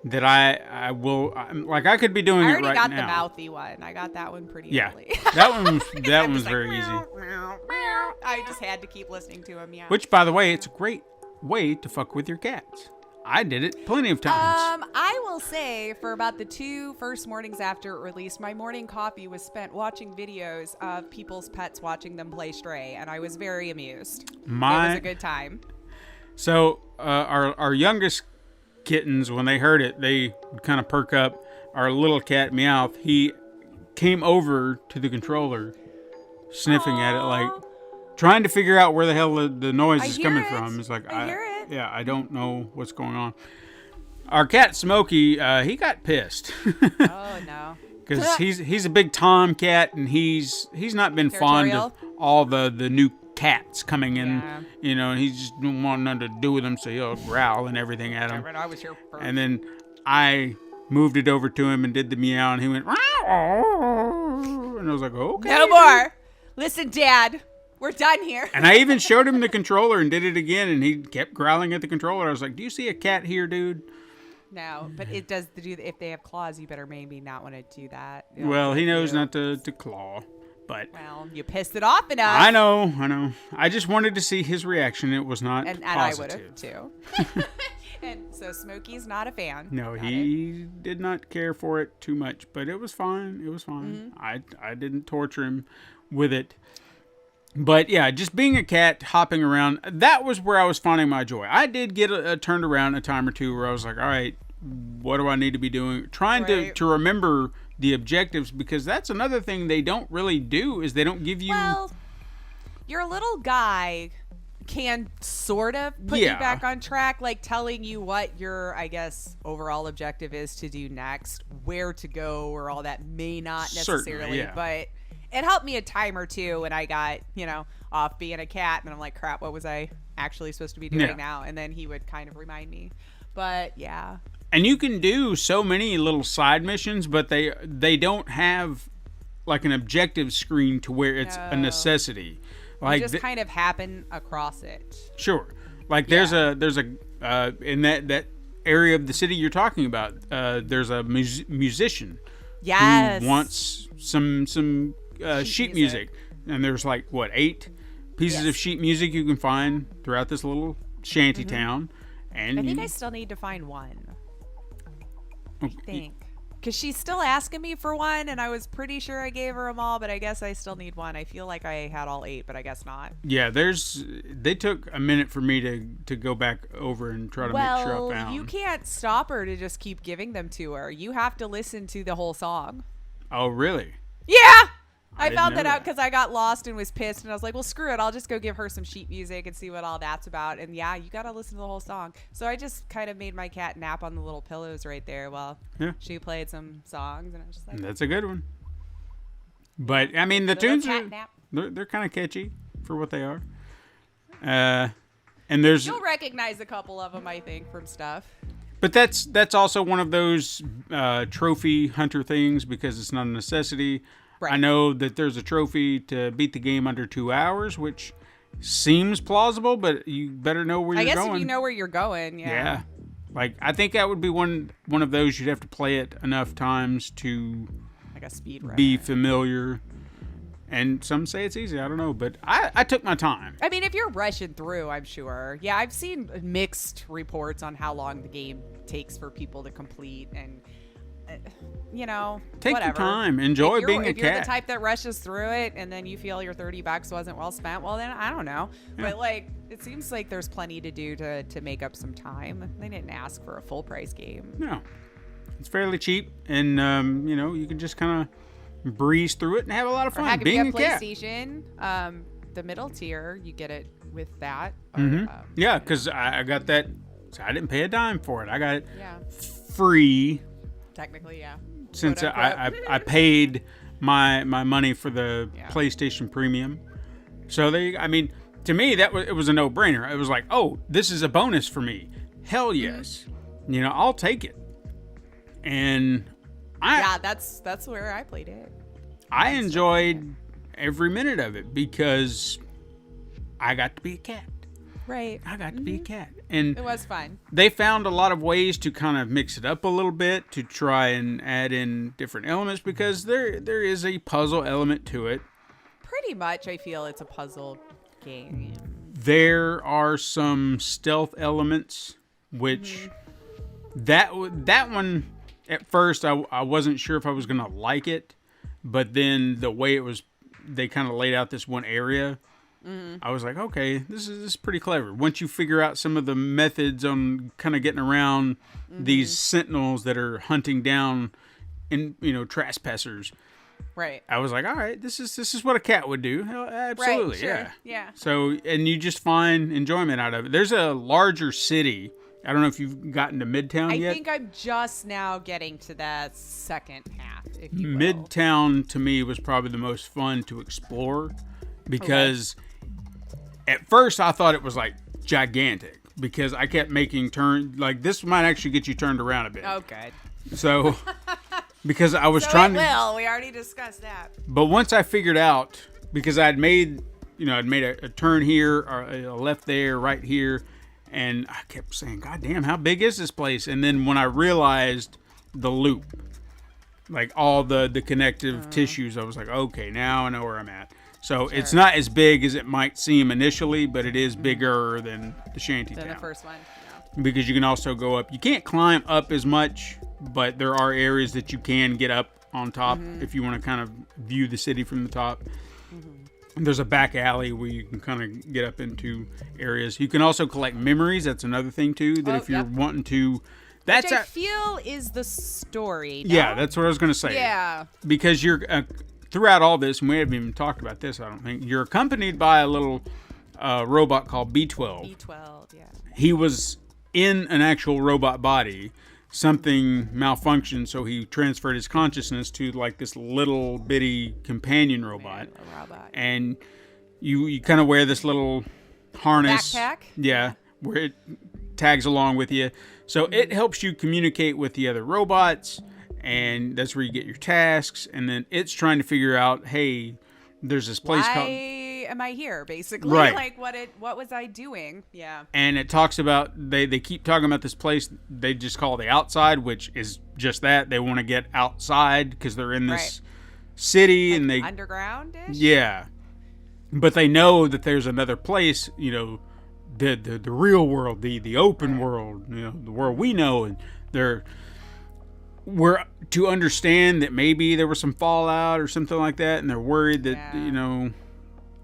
I will, like, I could be doing it right now. I already got the mouthy one. I got that one pretty early. that one was very easy. I just had to keep listening to him. Yeah. Which, by the way, it's a great way to fuck with your cats. I did it plenty of times. I will say, for about the 2 first mornings after it released, my morning coffee was spent watching videos of people's pets watching them play Stray, and I was very amused. It was a good time. So our youngest kittens, when they heard it, they kind of perk up. Our little cat, Meowth, he came over to the controller, sniffing at it, like trying to figure out where the hell the noise is coming from. It's like, I hear it. Yeah, I don't know what's going on. Our cat Smokey, he got pissed. Oh no! Because he's a big Tom cat, and he's not been fond of all the new cats coming in. Yeah. You know, he just don't want nothing to do with them, so he'll growl and everything at him. I was here first. And then I moved it over to him and did the meow, and he went, and I was like, okay. No more. Listen, Dad. We're done here. And I even showed him the controller and did it again, and he kept growling at the controller. I was like, do you see a cat here, dude? No, but it does do. If they have claws, you better maybe not want to do that. Well, he knows not to claw, but well, you pissed it off enough. I know. I just wanted to see his reaction. It was not and positive. I would have too. And so Smokey's not a fan. No, he did not care for it too much, but it was fine. It was fine. Mm-hmm. I didn't torture him with it. But yeah, just being a cat, hopping around, that was where I was finding my joy. I did get turned around a time or two where I was like, all right, what do I need to be doing? Trying to remember the objectives, because that's another thing they don't really do, is they don't give you... Well, your little guy can sort of put you back on track, like telling you what your, I guess, overall objective is to do next, where to go, or all that may not necessarily, but... It helped me a time or two when I got, off being a cat. And I'm like, crap, what was I actually supposed to be doing now? And then he would kind of remind me. But, yeah. And you can do so many little side missions, but they don't have, like, an objective screen to where it's a necessity. Like, you just kind of happen across it. Sure. Like, there's a in that area of the city you're talking about, there's a musician. Yes. Who wants some sheet music. And there's like 8 pieces of sheet music you can find throughout this little shanty town. And I think I still need to find one. I think. Because she's still asking me for one, and I was pretty sure I gave her them all, but I guess I still need one. I feel like I had all 8, but I guess not. Yeah, they took a minute for me to go back over and try to make sure I found. Well, you can't stop her to just keep giving them to her. You have to listen to the whole song. Oh, really? Yeah! I found that out because I got lost and was pissed, and I was like, well, screw it. I'll just go give her some sheet music and see what all that's about. And yeah, you got to listen to the whole song. So I just kind of made my cat nap on the little pillows right there while she played some songs. And I was just like, that's a good one. But, I mean, the tunes are, they're kind of catchy for what they are. And there's... You'll recognize a couple of them, I think, from stuff. But that's also one of those trophy hunter things, because it's not a necessity. Right. I know that there's a trophy to beat the game under 2 hours, which seems plausible, but you better know where you're going. I guess if you know where you're going, yeah. Like, I think that would be one of those you'd have to play it enough times to like a speed runner. Be familiar. And some say it's easy. I don't know, but I took my time. I mean, if you're rushing through, I'm sure. Yeah, I've seen mixed reports on how long the game takes for people to complete, and take whatever. your time. Enjoy being a cat. If you're the type that rushes through it and then you feel your $30 wasn't well spent, well, then I don't know. Yeah. But it seems like there's plenty to do to make up some time. They didn't ask for a full price game. No, it's fairly cheap, and you can just kind of breeze through it and have a lot of fun. Heck, being if you a have cat. PlayStation, the middle tier, you get it with that. Yeah, because I got that. So I didn't pay a dime for it. I got it free. Technically, yeah. Since I paid my money for the PlayStation Premium. So to me, it was a no-brainer. It was like, oh, this is a bonus for me. Hell yes. You know, I'll take it. And that's where I played it. I enjoyed every minute of it because I got to be a cat. Right. I got to be a cat. And it was fun. They found a lot of ways to kind of mix it up a little bit, to try and add in different elements, because there is a puzzle element to it. Pretty much, I feel it's a puzzle game. There are some stealth elements, which that one, at first, I wasn't sure if I was going to like it, but then the way they kind of laid out this one area, I was like, okay, this is pretty clever. Once you figure out some of the methods on kind of getting around these sentinels that are hunting down, trespassers. Right. I was like, all right, this is what a cat would do. Absolutely, right, sure. Yeah. So, and you just find enjoyment out of it. There's a larger city. I don't know if you've gotten to Midtown yet. I think I'm just now getting to that second half, if you will. Midtown, to me, was probably the most fun to explore because at first I thought it was like gigantic because I kept making turns. Like, this might actually get you turned around a bit. Oh, good. So, because I was so trying it to. will. We already discussed that. But once I figured out, because I'd made a turn here, or a left there, right here, and I kept saying, God damn, how big is this place? And then when I realized the loop, like all the connective tissues, I was like, okay, now I know where I'm at. So it's not as big as it might seem initially, but it is bigger than the shanty town. Than the first one. Because you can also go up. You can't climb up as much, but there are areas that you can get up on top if you want to kind of view the city from the top. And there's a back alley where you can kind of get up into areas. You can also collect memories. That's another thing too. That if you're wanting to, which I feel is the story. No? Yeah, that's what I was going to say. Yeah. Because you're throughout all this, and we haven't even talked about this. I don't think you're accompanied by a little robot called B12. B12, yeah. He was in an actual robot body. Something malfunctioned, so he transferred his consciousness to like this little bitty companion robot. And you kind of wear this little harness. Backpack? Yeah, where it tags along with you. So it helps you communicate with the other robots, and that's where you get your tasks. And then it's trying to figure out, hey, there's this place called... Why am I here, basically? Right. Like, what was I doing? Yeah. And it talks about, they keep talking about this place they just call the outside, which is just that. They want to get outside because they're in this city. Like, and they underground-ish? Yeah. But they know that there's another place, the real world, the open world, the world we know. And we're to understand that maybe there was some fallout or something like that, and they're worried that,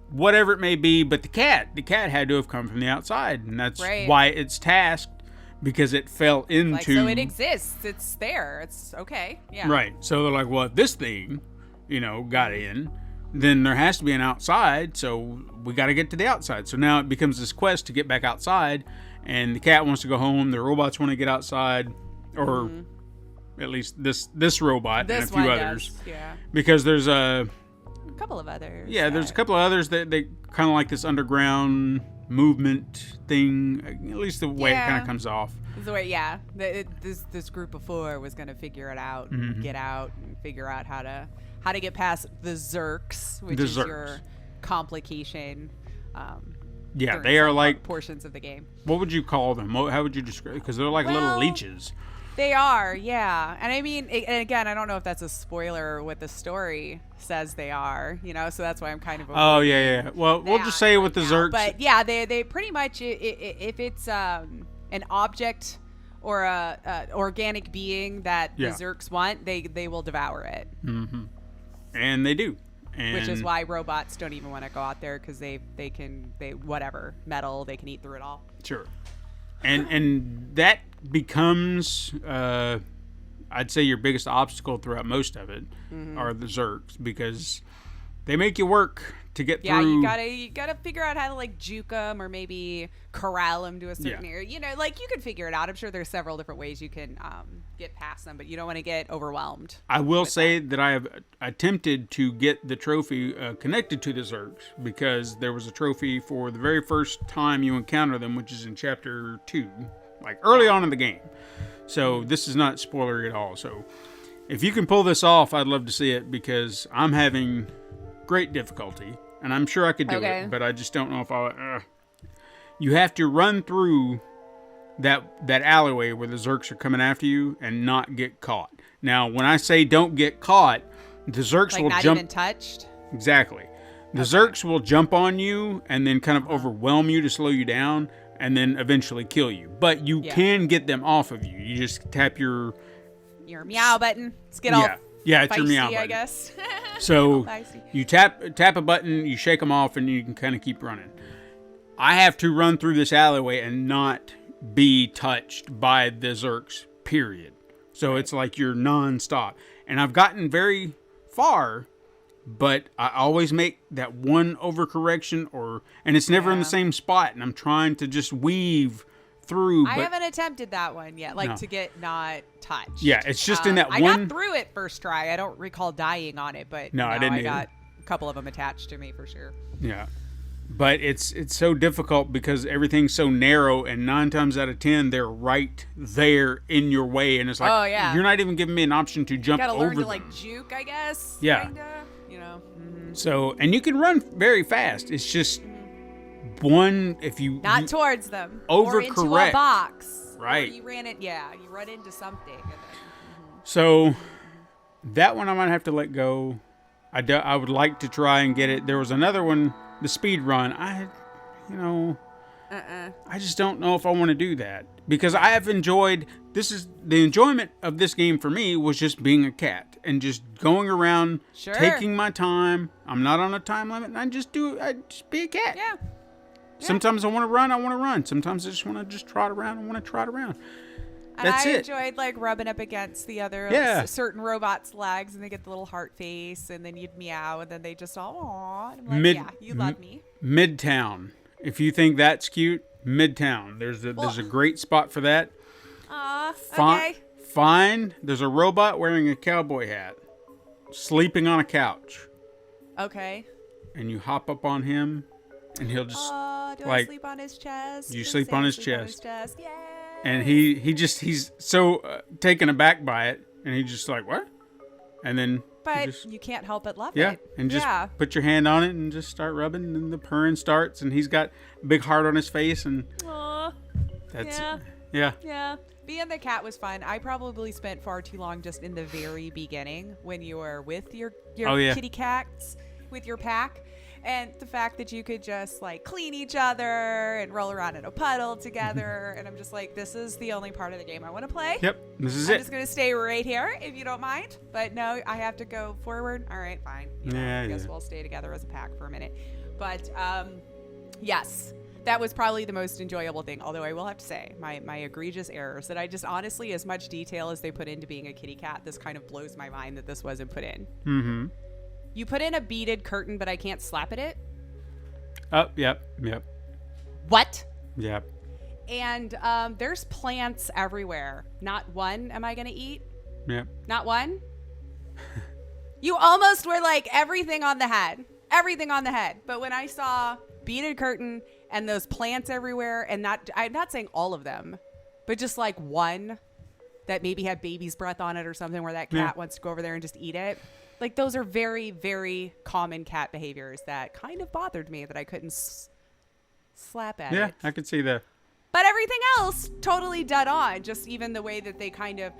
whatever it may be. But the cat had to have come from the outside, and that's why it's tasked, because it fell into... Like, so it exists. It's there. It's okay. Yeah. Right. So they're like, well, if this thing, got in, then there has to be an outside, so we got to get to the outside. So now it becomes this quest to get back outside, and the cat wants to go home, the robots want to get outside, or at least this robot and a few others. Yeah. Because there's a couple of others. Yeah, there's a couple of others that they kind of like this underground movement thing, at least the way it kind of comes off. The way, this group of four was going to figure it out, get out, and figure out how to get past the Zerks, which is your complication. Yeah, they are like portions of the game. What would you call them? How would you describe? Because they're like little leeches. They are, yeah. And I mean, and again, I don't know if that's a spoiler what the story says they are, so that's why I'm kind of... Oh, yeah. Well, we'll just say with the Zerks. But yeah, they pretty much, if it's an object or a organic being that the Zerks want, they will devour it. Mm-hmm. And they do. Which is why robots don't even want to go out there, because they whatever, metal, they can eat through it all. Sure. And that becomes, I'd say, your biggest obstacle throughout most of it are the Zerks, because They make you work to get Yeah, through. you gotta figure out how to like juke them or maybe corral them to a certain area. You know, like you can figure it out. I'm sure there's several different ways you can get past them, but you don't want to get overwhelmed. I will say that I have attempted to get the trophy connected to the Zergs, because there was a trophy for the very first time you encounter them, which is in Chapter 2, like early on in the game. So this is not spoilery at all. So if you can pull this off, I'd love to see it, because I'm having great difficulty, and I'm sure I could do it, but I just don't know if I'll... You have to run through that alleyway where the Zergs are coming after you and not get caught. Now, when I say don't get caught, the Zergs Like will not jump... even touched? Exactly. The Zergs will jump on you and then kind of overwhelm you to slow you down and then eventually kill you. But you can get them off of you. You just tap your meow button. Let's get all Yeah, it's feisty, your meow button. I guess. So Feisty. you tap a button, you shake them off, and you can kind of keep running. I have to run through this alleyway and not be touched by the Zergs, period. So it's like you're non-stop. And I've gotten very far, but I always make that one overcorrection, and it's never in the same spot, and I'm trying to just weave through. I but haven't attempted that one yet, like No. to get not touched. Yeah, it's just in that I one... got through it first try. I don't recall dying on it, but No, I didn't I either. got a couple of them attached to me for sure. Yeah. But it's so difficult because everything's so narrow, and 9 times out of 10 they're right there in your way, and it's like, Oh, yeah. you're not even giving me an option to jump Gotta over learn to them. like juke, I guess. Yeah. Kinda, you know. So, and you can run very fast. It's just one, if you Not you- towards them. Or into a overcorrect. box. Right. Or you ran it. Yeah, you run into something. And then, So that one I might have to let go. I would like to try and get it. There was another one, the speed run. I just don't know if I want to do that, because I have enjoyed, the enjoyment of this game for me was just being a cat and just going around, Sure. taking my time. I'm not on a time limit, and I just be a cat. yeah. Sometimes I want to run. Sometimes I just want to just trot around. And That's I it. enjoyed like rubbing up against the other certain robots' legs, and they get the little heart face, and then you'd meow, and then they just all aw. And I'm like, yeah, you love me. Midtown. If you think that's cute, Midtown. There's a great spot for that. Aw, Fi- okay. Find there's a robot wearing a cowboy hat, sleeping on a couch, Okay. and you hop up on him, and he'll just Do I like, sleep on his chest? you Just sleep say on I his sleep chest. Yay. and he's so taken aback by it, and he's just like, what? And then But just, you can't help but love yeah, it. and just yeah. put your hand on it and just start rubbing, and the purring starts, and he's got a big heart on his face, and Aw. that's Yeah. yeah. Yeah. Being the cat was fun. I probably spent far too long just in the very beginning when you were with your Oh, yeah. kitty cats with your pack. And the fact that you could just like clean each other and roll around in a puddle together. And I'm just like, this is the only part of the game I want to play. Yep, this is I'm it. just going to stay right here if you don't mind. But no, I have to go forward. All right, fine. I guess we'll stay together as a pack for a minute. But yes, that was probably the most enjoyable thing. Although I will have to say, my egregious errors that I just honestly, as much detail as they put into being a kitty cat, this kind of blows my mind that this wasn't put in. Mm-hmm. You put in a beaded curtain, but I can't slap at it. Oh, yep. What? Yep. And there's plants everywhere. Not one am I going to eat. Yep. Not one? You almost were like everything on the head. Everything on the head. But when I saw beaded curtain and those plants everywhere, and I'm not saying all of them, but just like one that maybe had baby's breath on it or something where that cat wants to go over there and just eat it. Like those are very, very common cat behaviors that kind of bothered me that I couldn't slap at it. Yeah, I could see that. But everything else, totally dead on. Just even the way that they kind of,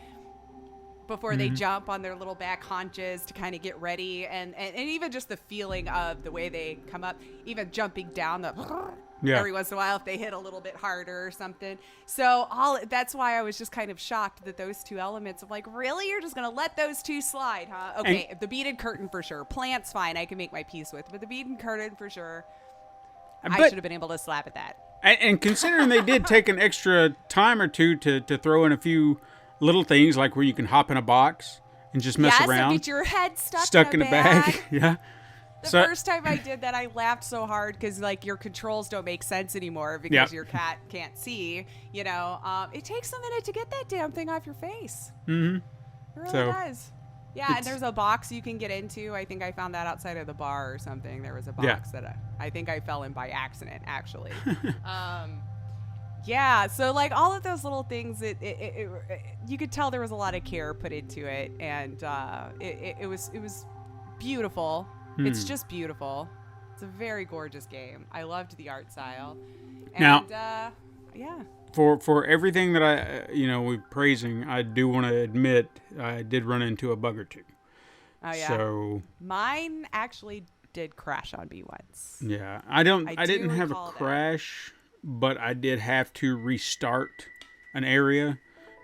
before they jump on their little back haunches to kind of get ready. And even just the feeling of the way they come up, even jumping down every once in a while if they hit a little bit harder or something. So that's why I was just kind of shocked that those two elements of like, really? You're just going to let those two slide, huh? Okay, the beaded curtain for sure. Plants, fine. I can make my peace with. But the beaded curtain for sure. I should have been able to slap at that. And considering they did take an extra time or two to throw in a few little things, like where you can hop in a box and just mess around. And get your head stuck in a bag. Yeah. The first time I did that, I laughed so hard because, like, your controls don't make sense anymore because your cat can't see. You know, it takes a minute to get that damn thing off your face. Mm-hmm. It really does. Yeah, and there's a box you can get into. I think I found that outside of the bar or something. There was a box that I think I fell in by accident, actually. Yeah, so like all of those little things, you could tell there was a lot of care put into it, and it was beautiful. It's just beautiful. It's a very gorgeous game. I loved the art style. And, now, yeah. For everything that we're praising, I do want to admit I did run into a bug or two. Oh yeah. So mine actually did crash on me once. Yeah, I didn't have a recall crash, but I did have to restart an area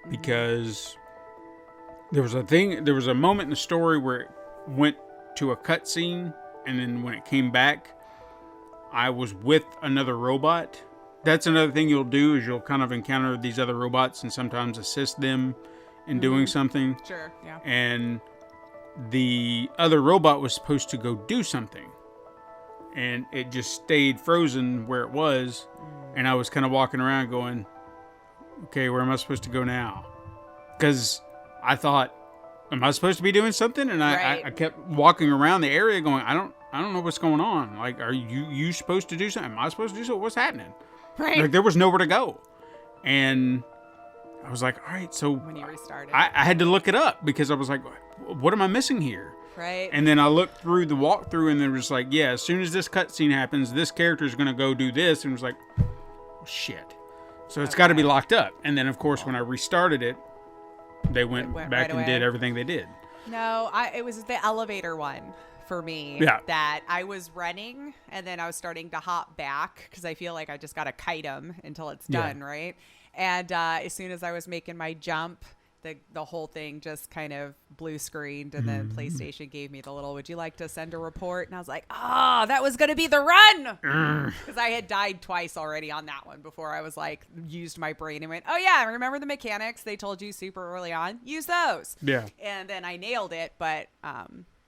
because there was a moment in the story where it went to a cutscene, and then when it came back, I was with another robot. That's another thing you'll do is you'll kind of encounter these other robots and sometimes assist them in doing something. Sure, yeah. And the other robot was supposed to go do something, and it just stayed frozen where it was, and I was kind of walking around going, okay, where am I supposed to go now? Because I thought, am I supposed to be doing something? And I kept walking around the area going, I don't know what's going on. Like, are you supposed to do something? Am I supposed to do something? What's happening? Right. Like, there was nowhere to go. And I was like, all right, so when you restarted, I had to look it up because I was like, what am I missing here? Right. And then I looked through the walkthrough, and there was like, yeah, as soon as this cutscene happens, this character is going to go do this. And it was like, oh, shit. So it's got to be locked up. And then, of course, when I restarted it, they went back right and away. did everything they did. No, it was the elevator one for me. Yeah. That I was running, and then I was starting to hop back because I feel like I just got to kite them until it's done, right? And as soon as I was making my jump, the whole thing just kind of blue screened, and then PlayStation gave me the little, would you like to send a report? And I was like, that was going to be the run. Because I had died twice already on that one before I was like, used my brain and went, oh yeah, remember the mechanics they told you super early on? Use those. Yeah. And then I nailed it, but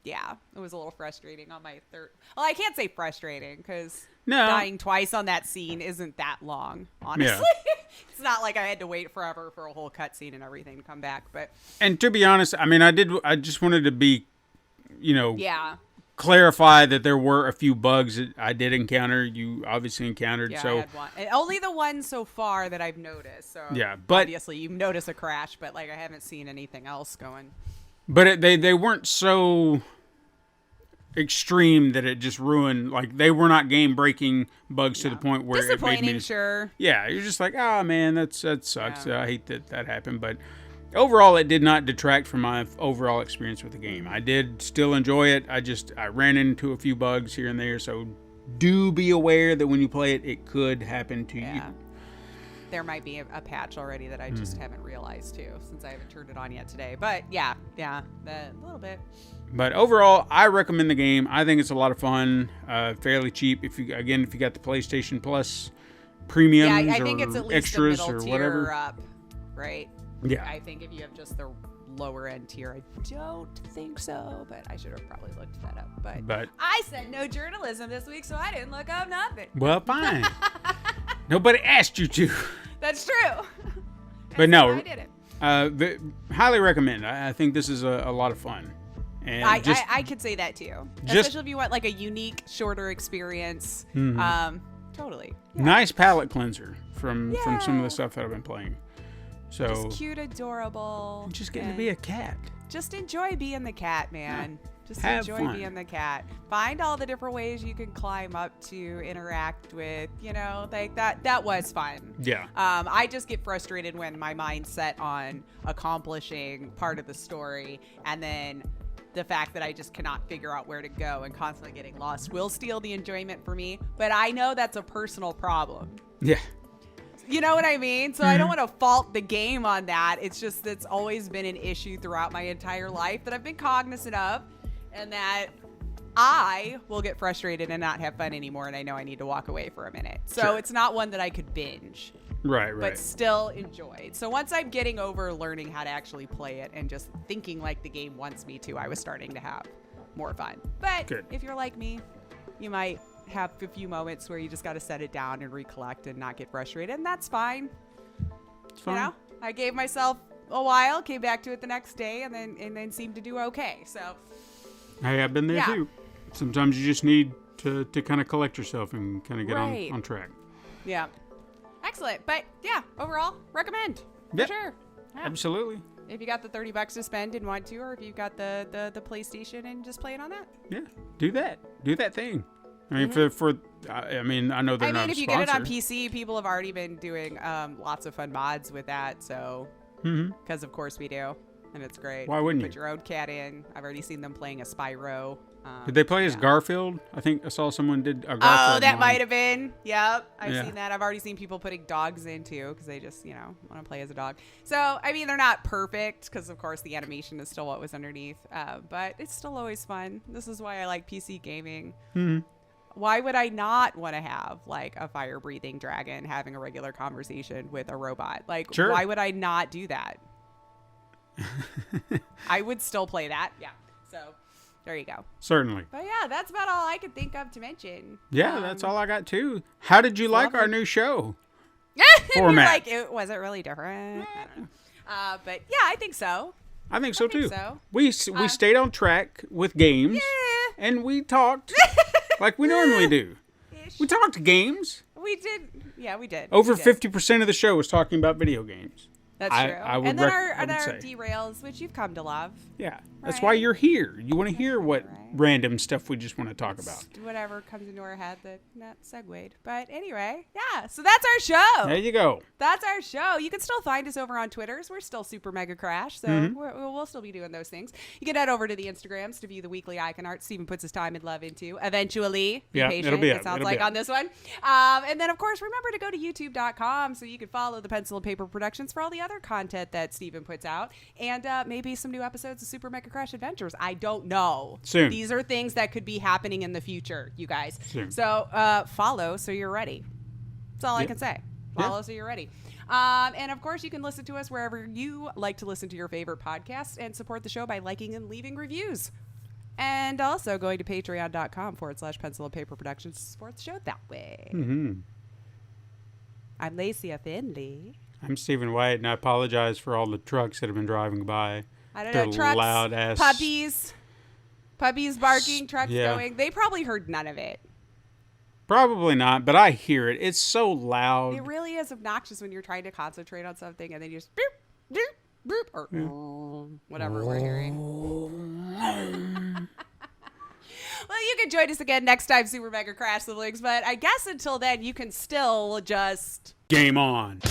yeah, it was a little frustrating on my third. Well, I can't say frustrating because dying twice on that scene isn't that long, honestly. Yeah. It's not like I had to wait forever for a whole cutscene and everything to come back. And to be honest, I mean, I just wanted to be, clarify that there were a few bugs that I did encounter. You obviously encountered. Yeah, so I had one. And only the one so far that I've noticed. So yeah, but obviously you've noticed a crash, but like I haven't seen anything else going. But they weren't so extreme that it just ruined, like they were not game breaking bugs to the point where it made me sure. Yeah, you're just like, man, that sucks. Yeah. I hate that happened, but overall it did not detract from my overall experience with the game. I did still enjoy it. I ran into a few bugs here and there, so do be aware that when you play it, it could happen to you. There might be a patch already that I just haven't realized too, since I haven't turned it on yet today. But yeah, a little bit. But overall, I recommend the game. I think it's a lot of fun, fairly cheap. If you got the PlayStation Plus premiums I think it's at least extras the middle or tier whatever. Up, right? Yeah. I think if you have just the lower end tier, I don't think so, but I should have probably looked that up. But I said no journalism this week, so I didn't look up nothing. Well, fine. Nobody asked you to. That's true. But no, I didn't. Highly recommend. I think this is a lot of fun. And I could say that too, especially if you want like a unique, shorter experience. Totally. Yeah. Nice palate cleanser from some of the stuff that I've been playing. So just cute, adorable. Just getting to be a cat. Just enjoy being the cat, man. Yeah. Just Have enjoy fun. being the cat. Find all the different ways you can climb up to interact with, like that. That was fun. Yeah. I just get frustrated when my mind's set on accomplishing part of the story, and then the fact that I just cannot figure out where to go and constantly getting lost will steal the enjoyment for me. But I know that's a personal problem. Yeah. You know what I mean? So I don't want to fault the game on that. It's just that's always been an issue throughout my entire life that I've been cognizant of, and that I will get frustrated and not have fun anymore, and I know I need to walk away for a minute. So It's not one that I could binge. Right. But still enjoyed. So once I'm getting over learning how to actually play it and just thinking like the game wants me to, I was starting to have more fun. But Good. if you're like me, you might have a few moments where you just got to set it down and recollect and not get frustrated, and that's fine. It's fine. You know, I gave myself a while, came back to it the next day, and then seemed to do okay. So, Hey, I've been there Yeah. too. Sometimes you just need to kind of collect yourself and kind of get Right. on track. yeah, excellent. But yeah, overall, recommend for Yep. sure. Yeah. Absolutely. If you got the $30 to spend and want to, or if you've got the PlayStation and just playing on that. Yeah. Do that. Do that thing. I mean, I mean, I know they're not a If you get it on sponsor. PC, people have already been doing lots of fun mods with that. So, because of course we do, and it's great. Why wouldn't Put you? your own cat in. I've already seen them playing a Spyro. Did they play as yeah. Garfield? I think I saw someone did a Garfield. Oh, that mod. might have been. Yep, I've Yeah. seen that. I've already seen people putting dogs in too, because they just, want to play as a dog. So, I mean, they're not perfect, because of course the animation is still what was underneath. But it's still always fun. This is why I like PC gaming. Why would I not want to have like a fire-breathing dragon having a regular conversation with a robot? Like, Sure. why would I not do that? I would still play that. Yeah. So, there you go. Certainly. But yeah, that's about all I could think of to mention. Yeah, that's all I got too. How did you like our lovely. new show? You're Format. like, was it really different? I don't know. But yeah, I think so. I think so think too. so. We stayed on track with games, Yeah. and we talked like we normally do. Ish. We talked games. We did. Yeah, we did. Over We did. 50% of the show was talking about video games. That's I- true. I would and then I would our say. derails, which you've come to love. Yeah, that's Right. why you're here. You want to hear what Right. random stuff we just want to talk about. Whatever comes into our head that not segued. But anyway, yeah. So that's our show. There you go. That's our show. You can still find us over on Twitters. We're still Super Mega Crash, so Mm-hmm. we'll still be doing those things. You can head over to the Instagrams to view the weekly icon art Steven puts his time and love into. Eventually, be Yeah, patient. it'll be it up. sounds It'll like be up. on this one. And then, of course, remember to go to YouTube.com so you can follow the Pencil and Paper Productions for all the other content that Steven puts out, and maybe some new episodes of Super Mega Crash Adventures. I don't know. Soon. These are things that could be happening in the future, you guys. Soon. So follow so you're ready. That's all I Yeah. can say. Yeah. Follow so you're ready. And of course, you can listen to us wherever you like to listen to your favorite podcasts and support the show by liking and leaving reviews. And also going to patreon.com/pencil and paper productions to support the show that way. Mm-hmm. I'm Lacey Finley. I'm Stephen White, and I apologize for all the trucks that have been driving by. I don't They're know, trucks, loud ass- puppies barking, trucks Yeah. going. They probably heard none of it. Probably not, but I hear it. It's so loud. It really is obnoxious when you're trying to concentrate on something and then you just boop, boop, boop, or whatever we're hearing. Well, you can join us again next time, Super Mega Crash Siblings, but I guess until then, you can still just... Game on.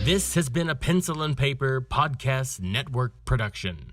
This has been a Pencil and Paper Podcast Network production.